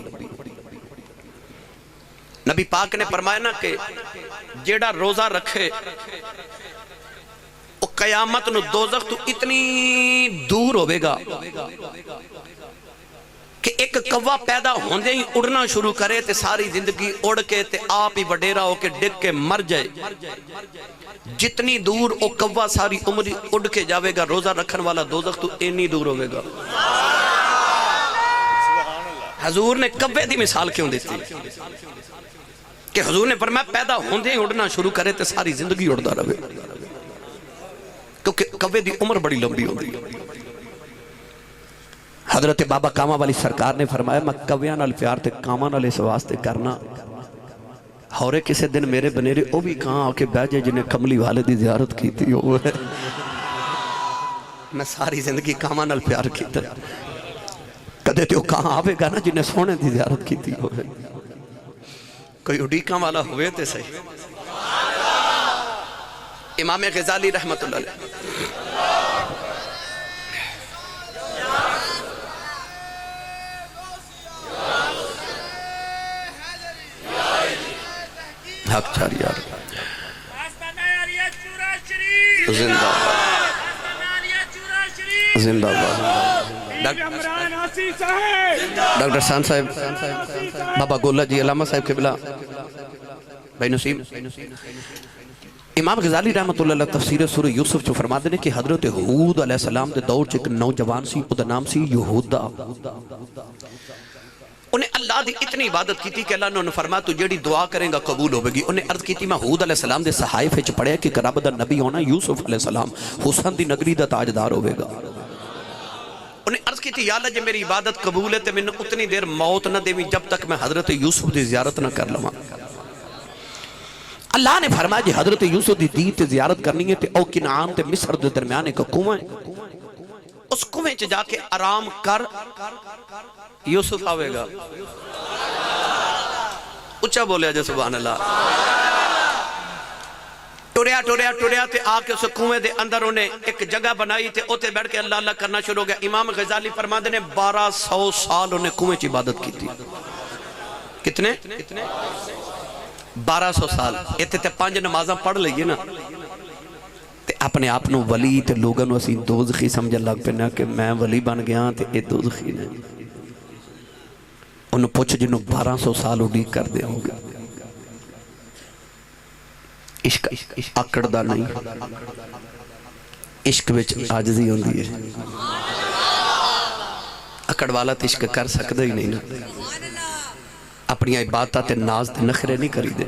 نبی پاک نے فرمایا نا کہ جیڑا روزہ رکھے وہ قیامت نو دوزخ تو اتنی دور ہوئے گا کہ ایک کوا پیدا ہوندے ہی اڑنا شروع کرے تے ساری زندگی اڑ کے تے آپ ہی وڈیرا ہو کے ڈگ کے مر جائے. جتنی دور وہ کوا ساری عمر اڑ کے جاوے گا, روزہ رکھن والا دوزخ تو اینی دور ہوئے گا. حضور نے کوے دی مثال کیوں دیتی کہ حضور نے فرمایا پیدا ہوندے ہی اڑنا شروع کرے تے ساری زندگی اڑدا رہے, کیونکہ کوے دی عمر بڑی لمبی ہوندی. حضرت بابا کاما والی سرکار نے فرمایا میں کویاں نال پیار تے کاما نال اس واسطے کرنا ہورے کسے دن میرے بنیرے او بھی کہاں آ کے بیٹھ جائے جنہیں کملی والے دی زیارت کی تھی وہ ہے. میں ساری زندگی کاما نال پیار کیتا کدے تے وہ کہاں آوے گا نا جنہیں سونے دی زیارت کی تھی وہ ہے. کوئی اڈیکاں والا ہوئے تے صحیح. امام غزالی رحمت اللہ علیہ حق چھار یار زندہ زندہ ڈاکٹر سان صاحب, بابا گولہ جی, علامہ صاحب قبلہ, بھائی نسیم. امام غزالی رحمت اللہ علیہ تفسیر سورہ یوسف جو فرما دینے کہ حضرت ہود علیہ السلام دے دور چ ایک نوجوان سی, او دا نام سی یہودا. انہیں اللہ دی اتنی عبادت کی تھی کہ اللہ نے فرمایا تو جیڑی دعا کریں گا قبول ہوئے گی. انہیں عرض کی تھی میں ہود علیہ السلام دے صحائف وچ پڑھیا کہ رب دا نبی ہونا یوسف علیہ السلام حسن دی نگری دا تاجدار ہوئے گا. انہیں عرض کی تھی یا اللہ جے میری عبادت قبول ہے تو میں اتنی دیر موت نہ دے جب تک میں حضرت یوسف دی زیارت نہ کر لوں. اللہ نے فرمایا جی حضرت یوسف دی دید تے زیارت کرنی ہے تے او کنعان تے مصر دے درمیان ایک کنواں ہے, اس کنویں چ جا کے آرام کر, یوسف آوے گا. اچھا بولیا جے سبحان اللہ. ٹوریا تے آ کے اس کنویں دے اندر انہیں ایک جگہ بنائی تے اوتے بیٹھ کے اللہ اللہ کرنا شروع ہو گیا. امام غزالی فرماتے نے 1200 سال انہیں کنویں چ عبادت کی تھی. کتنے 1200 سال. ایتھے تے 5 نمازاں پڑھ لئیے نا تے اپنے آپنوں ولی تے لوگنوں اسی دوزخی سمجھن لگ پہ نا کہ میں ولی بن گیا تے اے دوزخی نے. انہوں پوچھ جنہوں 1200 سال اڈی کر دے ہوں گا. عشق اکڑ دا نہیں, عشق وچ عاجزی ہوندی ہے. اکڑ والا تے عشق کر سکتا ہی نہیں نا. اپنی عبادتہ تے ناز تے نخرے نہیں کری دے.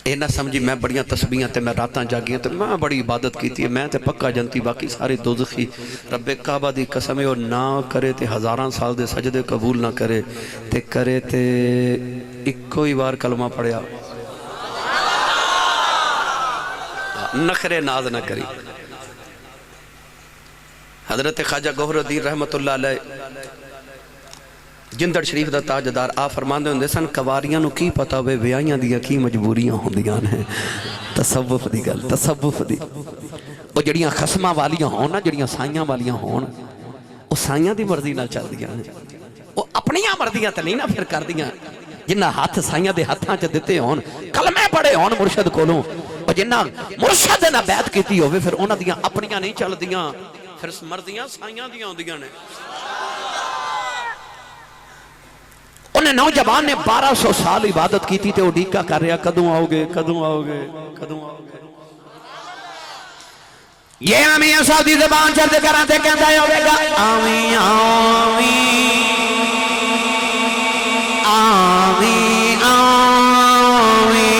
اے نہ سمجھی میں بڑیاں تسبیحاں تے میں راتاں جاگیاں تے میں بڑی عبادت کی تھی, میں تے پکا جنتی باقی سارے دوزخی. رب کعبہ دی قسم ہے اور نہ کرے تے ہزاراں سال دے سجدے قبول نہ کرے تے کرے تے ایک کوئی بار کلمہ پڑھیا نخرے ناز نہ کری. حضرت خواجہ گوہر الدین رحمت اللہ علیہ جندڑ شریف دا تاجدار آ فرماندے ہوندے سن کواریاں نو کی پتا ہوئے ویائیاں دیا کی مجبوریاں ہوندیاں ہیں. تصوف دی گل, تصوف دی وہ جڑیاں خسمہ والیاں ہون نا, جڑیاں سائیاں والیاں ہون, وہ سائیاں دی مرضی نہ چل دیاں ہیں. وہ اپنیاں مرضیاں تے نہیں نا پھر کر دیاں. جنہ ہاتھ سائیاں دے ہاتھاں چ دیتے ہون, کلمے پڑھے ہون مرشد کولوں, اور جنہ مرشد نہ بیعت کیتی ہوئے پھر انہاں دیاں اپنیاں نہیں چل دیاں, پھر مرضیاں سائیاں دیاں ہوندیاں نے. انہیں نوجوان نے 1200 سال عبادت کی تھی تے وہ ڈیکا کر رہا کدوں آؤ گے کدوں آؤ گے کدوں آؤ گے. یہ آمین سعودی زبان چلتے کراتے کہتا ہے ہوئے گا آمین آمین آمین آمین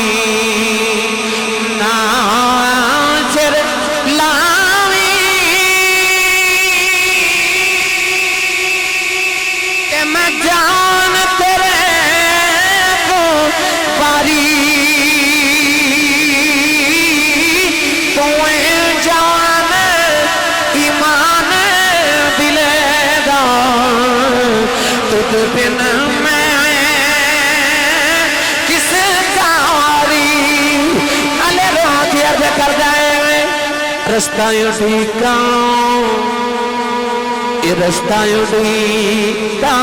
ناصر لاوی کہ میں جان تیرے کو پاری کوئے جان ایمان بن میں کس کاری نلے روحاتی عرض کر جائے رستہ ڈھیکاں یہ رستہ ڈھیکاں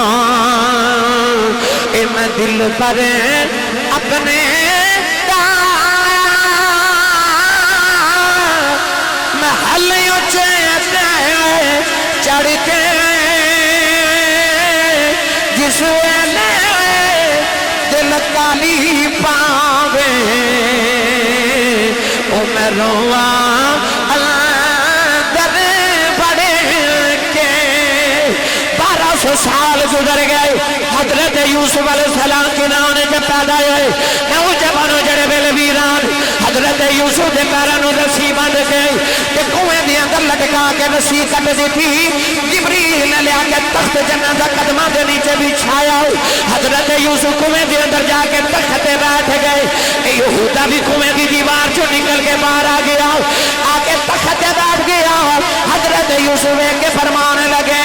اے میں دل پر اپنے محلیوں چڑھ کے جس ویلے دل کالی پاوے او میں رواں اندر بڑھ کے 1200 سال گزر گئے حضرت یوسف علیہ السلام کی نانے جب پیدا ہوئے نوجوانوں جڑے بے ویران حضرت یوسف دے پیرانوں رسی بند گئی کہ کنویں دے اندر لٹکا کے رسی کٹ دی تھی جبریل نے لیا کے تخت جنازہ قدمہ دے نیچے بچھایا حضرت یوسف کنویں دے اندر جا کے تخت پہ بیٹھ گئے یہودا بھی کنویں کی دیوار چوں نکل کے باہر آ گیا آ کے تخت پہ بیٹھ گیا حضرت یوسف کے فرمانے لگے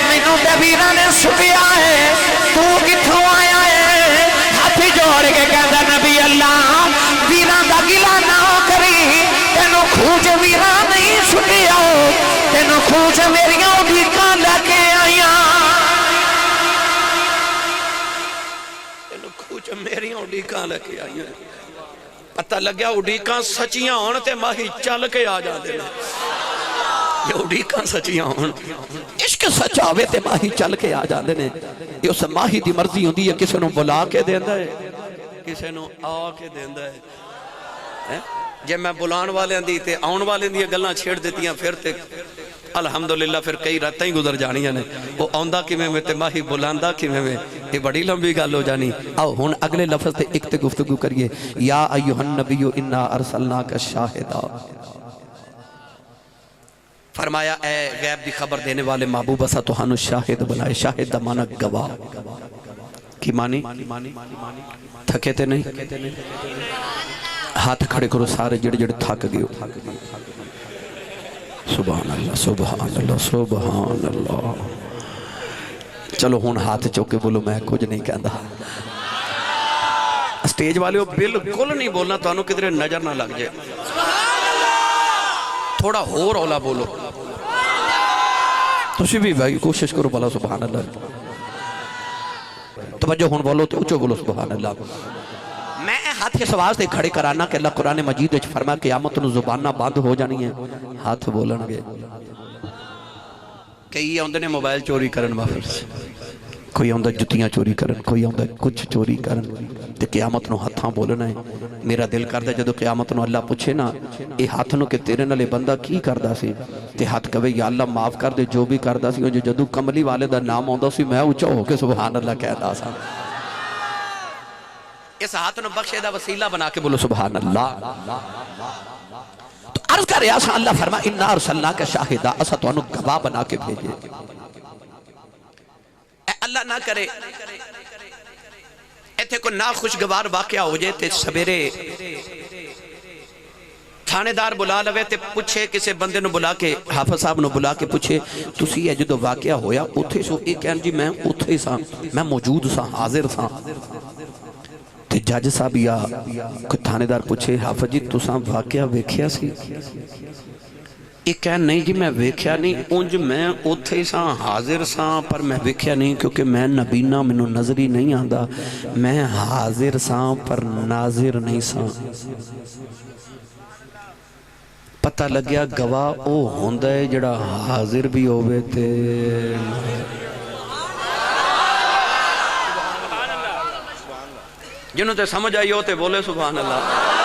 مینوں تے ویراں نے سٹیا ہے تو کتھوں آیا ہے ہاتھ جوڑ کے کہندا نبی اللہ ویراں دا گلا نہ کری تینوں کھوج ویراں نہیں سٹیا تینوں کھوج میریاں اڈیکاں لے کے آئیاں تینوں کھوج میریاں اڈیکاں لے کے آئیاں پتہ لگیا اڈیکاں سچیاں ہون تے ماہی چل کے آ جاندے نے یہ اڈیکاں سچیاں ہون عشق سچا ہوئے تے ماہی چل کے آ جاندے نے یہ اس ماہی دی مرضی ہوندی ہے کسے نو بلا کے دیندا ہے کسے نو آ کے دیندا ہے جے میں بلان والے دی تے آن والے دی گلاں چھیڑ دیتیاں پھر تے الحمدللہ پھر کئی راتیں ہی گزر جانیاں نے وہ آندا کیویں میں تے ماہی بلاندا کیویں میں یہ بڑی لمبی گل ہو جانی آؤ ہن اگلے لفظ تے ایک تے گفتگو کریے یا ایھا النبی انا ارسلناک شاہدا فرمایا اے غیب دی خبر دینے والے محبوب اسا تہانوں شاہد بنائے شاہد دا معنی گواہ کی معنی تھکے تے نہیں ہاتھ کھڑے کرو سارے جڑے جڑے تھک گئے سبحان اللہ سبحان اللہ سبحان اللہ چلو ہون ہاتھ چوکے بولو میں کچھ نہیں کہندا اسٹیج والے ہو بالکل نہیں بولنا تانوں کدھر نظر نہ لگ جائے تھوڑا ہور اولا بولو تسی بھی بھائی کوشش کرو بلا سبحان اللہ توجہ ہون بولو تو اچھو بولو سبحان اللہ میں ہاتھ کے سواز دے کھڑے کرانا کہ اللہ قرآن مجید وچ فرما قیامت نو زبانہ بند ہو جانی ہے ہاتھ بولن گے کئی آندے نے موبائل چوری کرن واپس کوئی آندہ جتیاں چوری کرن کوئی آندہ کچھ چوری کرن تے قیامت نو ہاتھاں بولنا ہے میرا دل کردہ جدو قیامت نو اللہ پوچھے نا اے ہاتھ نو کہ تیرے نالے بندہ کی کردہ سی تے ہاتھ کہے یا اللہ معاف کر دے جو بھی کردہ سی جدو کملی والے دا نام آندہ سی میں اونچا ہو کے سبحان اللہ کہتا سا اس ہاتھ نو بخشے دا وسیلہ بنا کے بولو سبحان اللہ تو عرض کر رہا سا اللہ فرما انا ارسلناک شاہدا اسا تو انو گواہ بنا کے بھیجے اے اللہ نہ کرے ایتھے کو ناخوشگوار واقعہ ہو جائے تے سبیرے تھانے دار بلا لوے تے پوچھے کسے بندے نو بلا کے حافظ صاحب نو بلا کے پوچھے تسی یہ جدو واقعہ ہویا اتھے سو ایک کہن جی میں اتھے سا میں موجود سا حاضر سا تے جج صاحب یا کوئی تھانے دار پوچھے حافظ جی تساں واقعہ ویکھیا سی ایک کہن نہیں جی میں ویکھیا نہیں انج میں اتھے سا حاضر سا پر میں ویکھیا نہیں کیونکہ میں نبینا منو نظری نہیں آندا میں حاضر سا پر ناظر نہیں سا پتہ لگیا گواہ او ہوندہ ہے جڑا حاضر بھی ہوئے تے جنہوں تے سمجھ آئی ہوتے بولے سبحان اللہ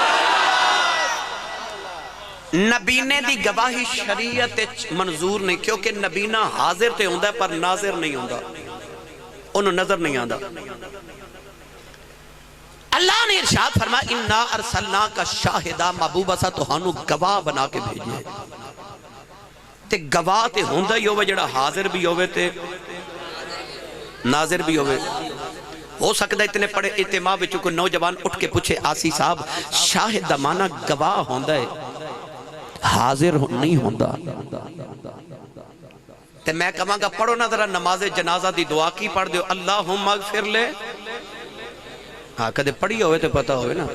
نبینے دی گواہی شریعت منظور نہیں کیونکہ نبینا حاضر تے ہوندہ ہے پر ناظر نہیں ہوندہ انہوں نظر نہیں آندہ اللہ نے ارشاد فرما انا ارسلناک شاہدا محبوبہ سا تہانوں گواہ بنا کے بھیجئے تے گواہ تے ہوندہ ہی ہوئے جڑا حاضر بھی ہوئے تے ناظر بھی ہوئے ہو سکتا ہے اتنے پڑے اعتماع بچوں کو نوجوان اٹھ کے پوچھے آسی صاحب شاہد معنی گواہ ہوندہ ہے حاضر نہیں ہوندہ تے میں کہاں گا پڑھو نا ذرا نماز جنازہ دی دعا کی پڑھ دیو اللہم اغفر لے ہاں کدے پڑھی ہوئے تے پتہ ہوئے نا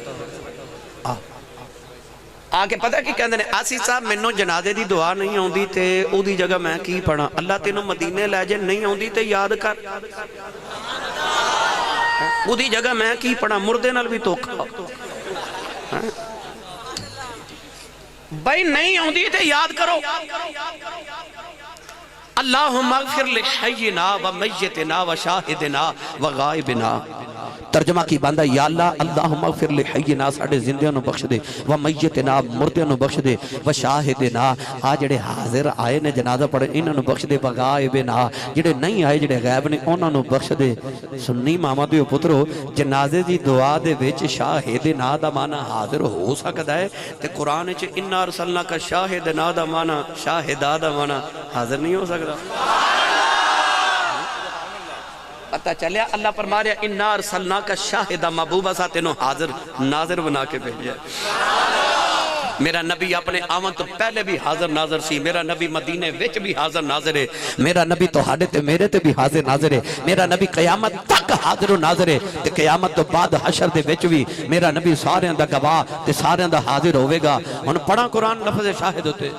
آگے پتہ کی کہندے نے آسی صاحب منوں جنازے دی دعا نہیں ہوندی تے او دی جگہ میں کی پڑھا اللہ تینوں مدینے لے جے نہیں ہوندی تے یاد کر او دی جگہ میں کی پڑھا مردے نال بھی توکھا بھائی نہیں ہوندی تے یاد کرو اللہم اغفر لحینا و میتنا و شاہدنا و غائبنا ترجمہ کی باندھا یا اللہ اللہم اغفر لحینا ساڑھے زندیاں نو بخش دے و میتنا مردیاں نو بخش دے و شاہدنا جڑے حاضر آئے نے جنازہ پڑھے انہاں نو بخش دے و غائبنا جڑے نہیں آئے جڑے غائب نے انہاں نو بخش دے سنی ماما دیو پترو جنازے دی دعا دے وچ شاہدنا دا معنی حاضر ہو سکتا ہے تے قرآن وچ انا ارسلنا کا شاہدنا دا معنی شاہدہ دا معنی حاضر نہیں ہو سکتا پتہ چلیا اللہ فرما رہا انا ارسلنا کا شاہدہ محبوبہ ساتھ انہوں حاضر ناظر بنا کے بھیجا میرا نبی اپنے آمن تو پہلے بھی حاضر ناظر سی میرا نبی مدینے وچ بھی حاضر ناظر ہے میرا نبی تو ہاڑے تے میرے تے بھی حاضر ناظر ہے میرا نبی قیامت تک حاضر و ناظر ہے تے قیامت تو بعد حشر دے وچ بھی میرا نبی سارے دا گواہ تے سارے دا حاضر ہوئے گا ان پڑھا قرآن لفظ شاہد ہوتے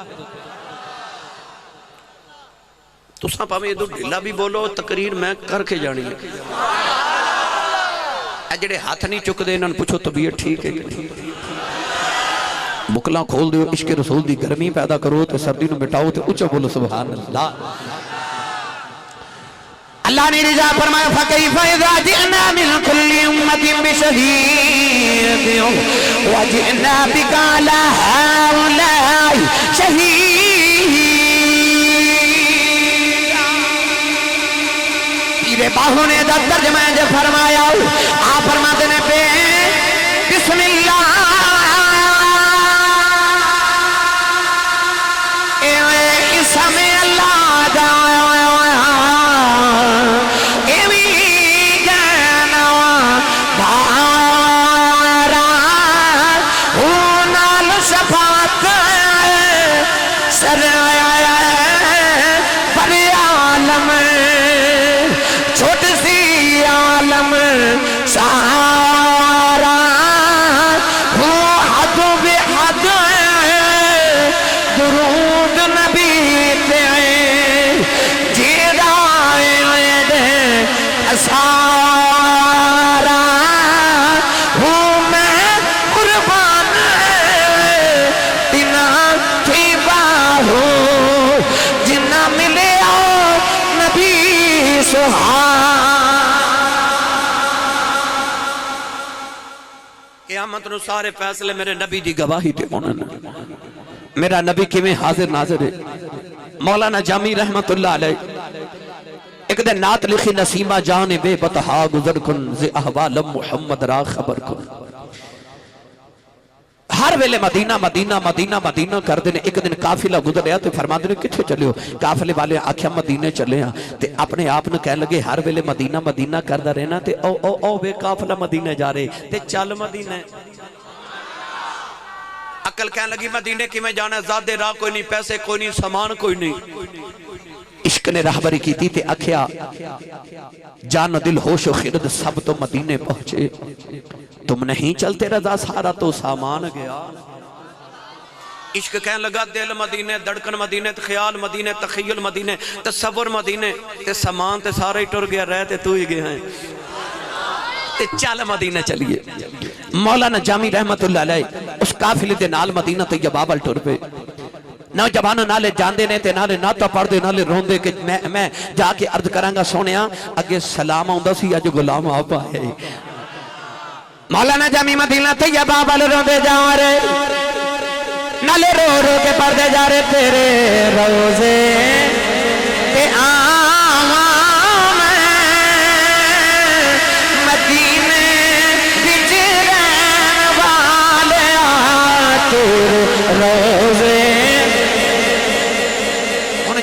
تو ساں پاہمیں ادھو ڈھلا بھی بولو تقریر میں کر کے جانی ہے اجڑے ہاتھ نہیں چک دے انہوں پوچھو طبیعت ٹھیک ہے بکلاں کھول دیو عشق رسول دی گرمی پیدا کرو تے سردی نو مٹاؤ تے اچھا بولو سبحان اللہ اللہ نے رضا فرمایا فَكَيْفَ إِذَا جِئْنَا مِنْ كُلِّ أُمَّةٍ بِشَهِيدٍ وَجِئْنَا بِكَ عَلَى هَؤُلَاءِ شَهِيدًا پیرے باہوں نے دا ترجمہ جو فرمایا آپ فرماتے نے پہ بسم اللہ اسم اللہ دا سارا ہو حد بے حد درود نبی تے جیدہ دے سارا ہوں میں قربان تینا کی باہو جنہ ملے آؤ نبی سہارا قیامت نو سارے فیصلے میرے نبی دی گواہی تے ہونا میرا نبی کیویں حاضر ناظر ہے مولانا جامی رحمت اللہ علیہ ایک دن نعت لکھی نسیمہ جان بے بتہا گزر کن زی احوال محمد را خبر کن ہر ویلے مدینہ مدینہ مدینہ مدینہ کر دینے ایک دن قافلہ گزر رہا تو فرما دینے کتھے چلے ہو قافلے والے آکھیا مدینے چلے ہیں تے اپنے آپ نے کہہ لگے ہر ویلے مدینہ مدینہ کردہ رہنا تے او بے قافلہ مدینہ جا رہے تے چل مدینہ عقل کہنے لگی مدینے کی میں جانا زیادہ راہ کوئی نہیں پیسے کوئی نہیں سامان کوئی نہیں عشق نے رہبری کی تھی تے اکھیا جان دل ہوش و خرد سب تو مدینے پہنچے تم نہیں چلتے رضا سارا تو سامان گیا عشق کہنے لگا دل مدینے دڑکن مدینے خیال مدینے تخیل مدینے تصور مدینے تے سامان تے سارے ہی ٹر گیا رہتے تو ہی گئے ہیں تے چل مدینہ چلیے مولانا جامی رحمت اللہ علیہ اس قافلے دے نال مدینہ طیبہ ٹر پہ نوجوانوں نالے جاندے نے تے نالے ناتا پڑھ دے نالے روندے کہ میں جا کے عرض کرانگا سونیا اگے سلام آؤندہ سی آج غلام آپ آئے مولانا جامی مدینہ طیبہ والے روندے جاؤں رے نالے رو رو کے پڑھ دے جا رے تیرے روزے تے مدینے بجرین والے آتور روزے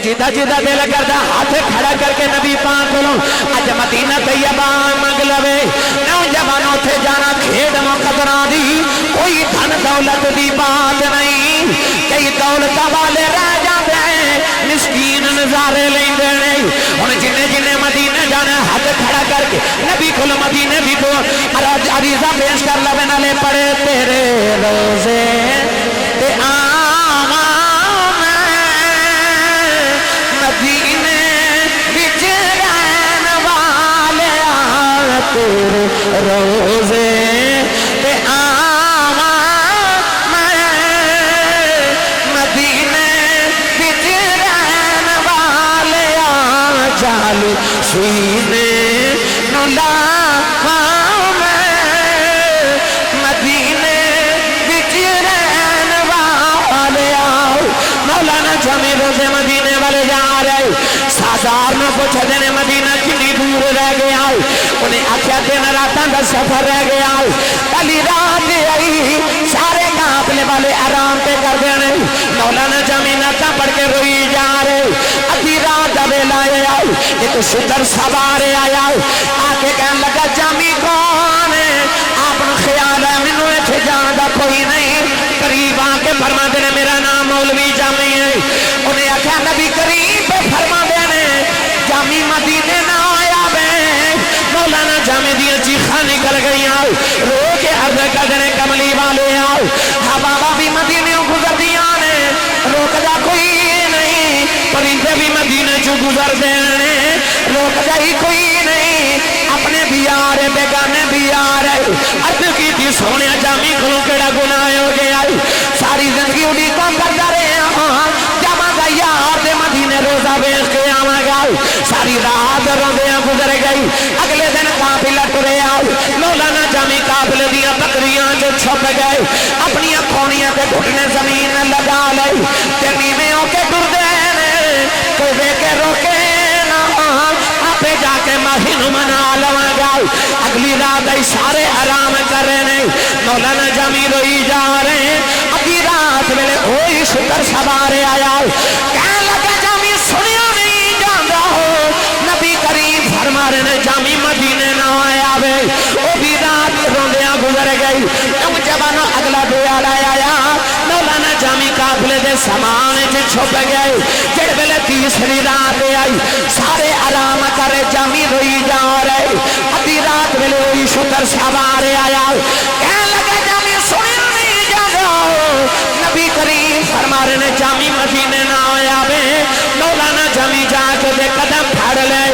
جیدہ جیدہ دل کردہ ہاتھ کھڑا کر کے نبی پاک لوں آج مدینہ طیبہ مغلبے نوجوانوں تھے جانا کھیڑ مقدران دی کوئی دھن دولت دی بات نہیں کئی دولت والے رہ جاتے ہیں مسکین نظارے لیندے نہیں ہن جنے جنے مدینے جانا ہاتھ کھڑا کر کے نبی کول مدینے بھی کو عریضہ پیش کر لوے نالے پڑے تیرے روزے تے آواں مدینے وچ رہن والے تیرے روزے تے سینے نلا مدینے بچ رہن والے آؤ مولانا جامی روزے مدینے والے جا رہے سازار میں پوچھ دینے مدینہ کنی دور رہ گیا انہیں آکھیا دن راتاں دا سفر رہ گیا پہلی رات آئی سارے قافلے والے آرام پہ کر دینے مولانا جامی ناتا پڑھ کے روئی جا رہے ادھی رات ویلا آیا ایک شتر سوارے آیا آکے کہنے لگا جامی کون ہے آپ خیال ہے منو ایتھے جاندہ کوئی نہیں قریب آکے فرما دینے میرا نام مولوی جامی ہے انہیں آکھا نبی قریب پہ فرما دینے جامی مدینے نہ آیا بے مولانا جامی دیا چیخا نکل گئی آؤ رو کے عرض کر دینے کملی والے آؤ ہاں بابا بھی مدینے گزر دیا نے روک جا کوئی نہیں پرندے بھی مدینے جو گزر دینے روک جائی کوئی نہیں اپنے بھی آرے بیگانے بھی آرے عرض کی تھی سونے جامی کھلوں کیڑا گناہ ہو گیا ساری زندگی اڑی کام کرتا رہے جامع گا یار دے مدینے روزہ بیش کے آمہ گا ساری رات روزیاں گزر گئی اگلے دن قافلہ ٹرے آؤ مولانا جامی قافلے دیا بکریاں جو چھپ گئے اپنی کھونیاں تے گھٹنے زمین لگا لئی تیمی میں ہو کے ٹر دینے کوئی دے کے روکے نہ آپے جا کے مہین منا لواں گاؤ اگلی رات آئی سارے آرام کر رہے ہیں مولانا جامی روئی جا رہے ہیں اگلی رات میں ہوئی شکر سوارے آیا کہنے لگا جامی سنیا نہیں جاندہ ہو نبی کریم فرما رہے ہیں جامی مدینے نہ آیا بے وہ بھی رات روندیاں گزر گئی جبانہ اگلا دویال آیا مولانا جامی قافلے دے سامان جو چھپ گئے جڑ بلے تیسری رات آئی سارے آرام کرے جامی روئی جا رہے ادھی رات بلے ہوئی شکر سوارے آیا کہنے لگا جامی سنیا نہیں جاندہ ہو نبی کریم فرما رہے ہیں جامی مدینے نہ آیا بے مولانا جامی جا کے دے قدم پھاڑ لے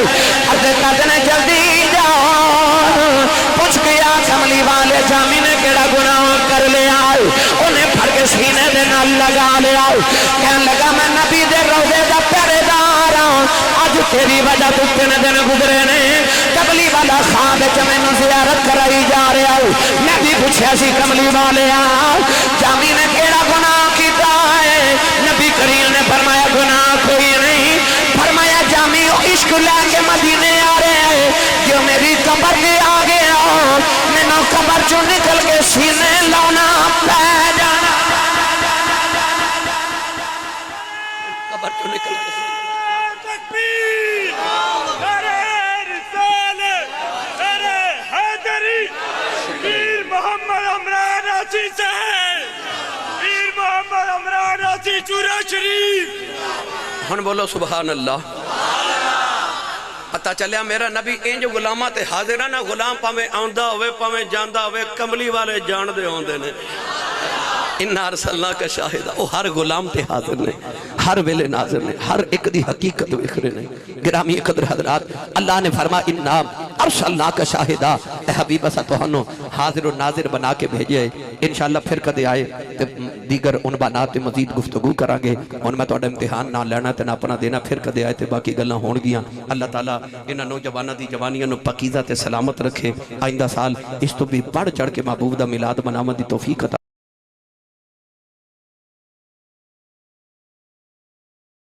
ادھے قدم جلدی جاؤ پوچھ گیا کملی والے جامی نے کیڑا گناہ کر لے آؤ انہیں پھر کے سینے دے نال لگا لے آؤ کہنے لگا میں نبی دے روزے دا پہرے دار ہوں آج تیری وجہ تو تین دن گزرے نے کملی والا خان دے چمیں زیارت کرائی جا رہے آؤ میں بھی پوچھا سی کملی والے آؤ جامی نے کیڑا گناہ کیتا ہے نبی کریم نے فرمایا گناہ کوئی نہیں فرمایا جامی عشق لے کے مدینے آ رہے ہیں جو میری قبر کے آگے آؤ میں نو قبر جو نکل کے سینے لانا پہ جانا قبر جو نکل کے تکبیر ارے رسالے ارے حیدری پیر محمد عمران آسی صاحب پیر محمد عمران آسی چورا شریف ہن بولو سبحان اللہ پتہ چلیا میرا نبی این جو غلامہ تے حاضر ہے نا غلام پاویں آندہ ہوئے پاویں جاندہ ہوئے کملی والے جان دے ہوندے نے انہا ارسلنا کا شاہدہ وہ ہر غلام تے حاضر نے ہر ویلے ناظر نے ہر ایک دی حقیقت وکھرے نے گرامی قدر حضرات اللہ نے فرما انہا ارسلنا کا شاہدہ اے حبیب اسا توہنو حاضر و ناظر بنا کے بھیجے انشاءاللہ پھر کدے آئے دیگر ان بانات مزید گفتگو کرانگے ان میں توڑا امتحان نہ لینا تے نہ اپنا دینا پھر کدے آئے تے باقی گلنا ہون گیا اللہ تعالیٰ انہا نوجوانہ دی جوانیاں نو پاکیزہ تے سلامت رکھے آئندہ سال اس تو بھی بڑھ چڑھ کے محبوب دا میلاد منامہ دی توفیق عطا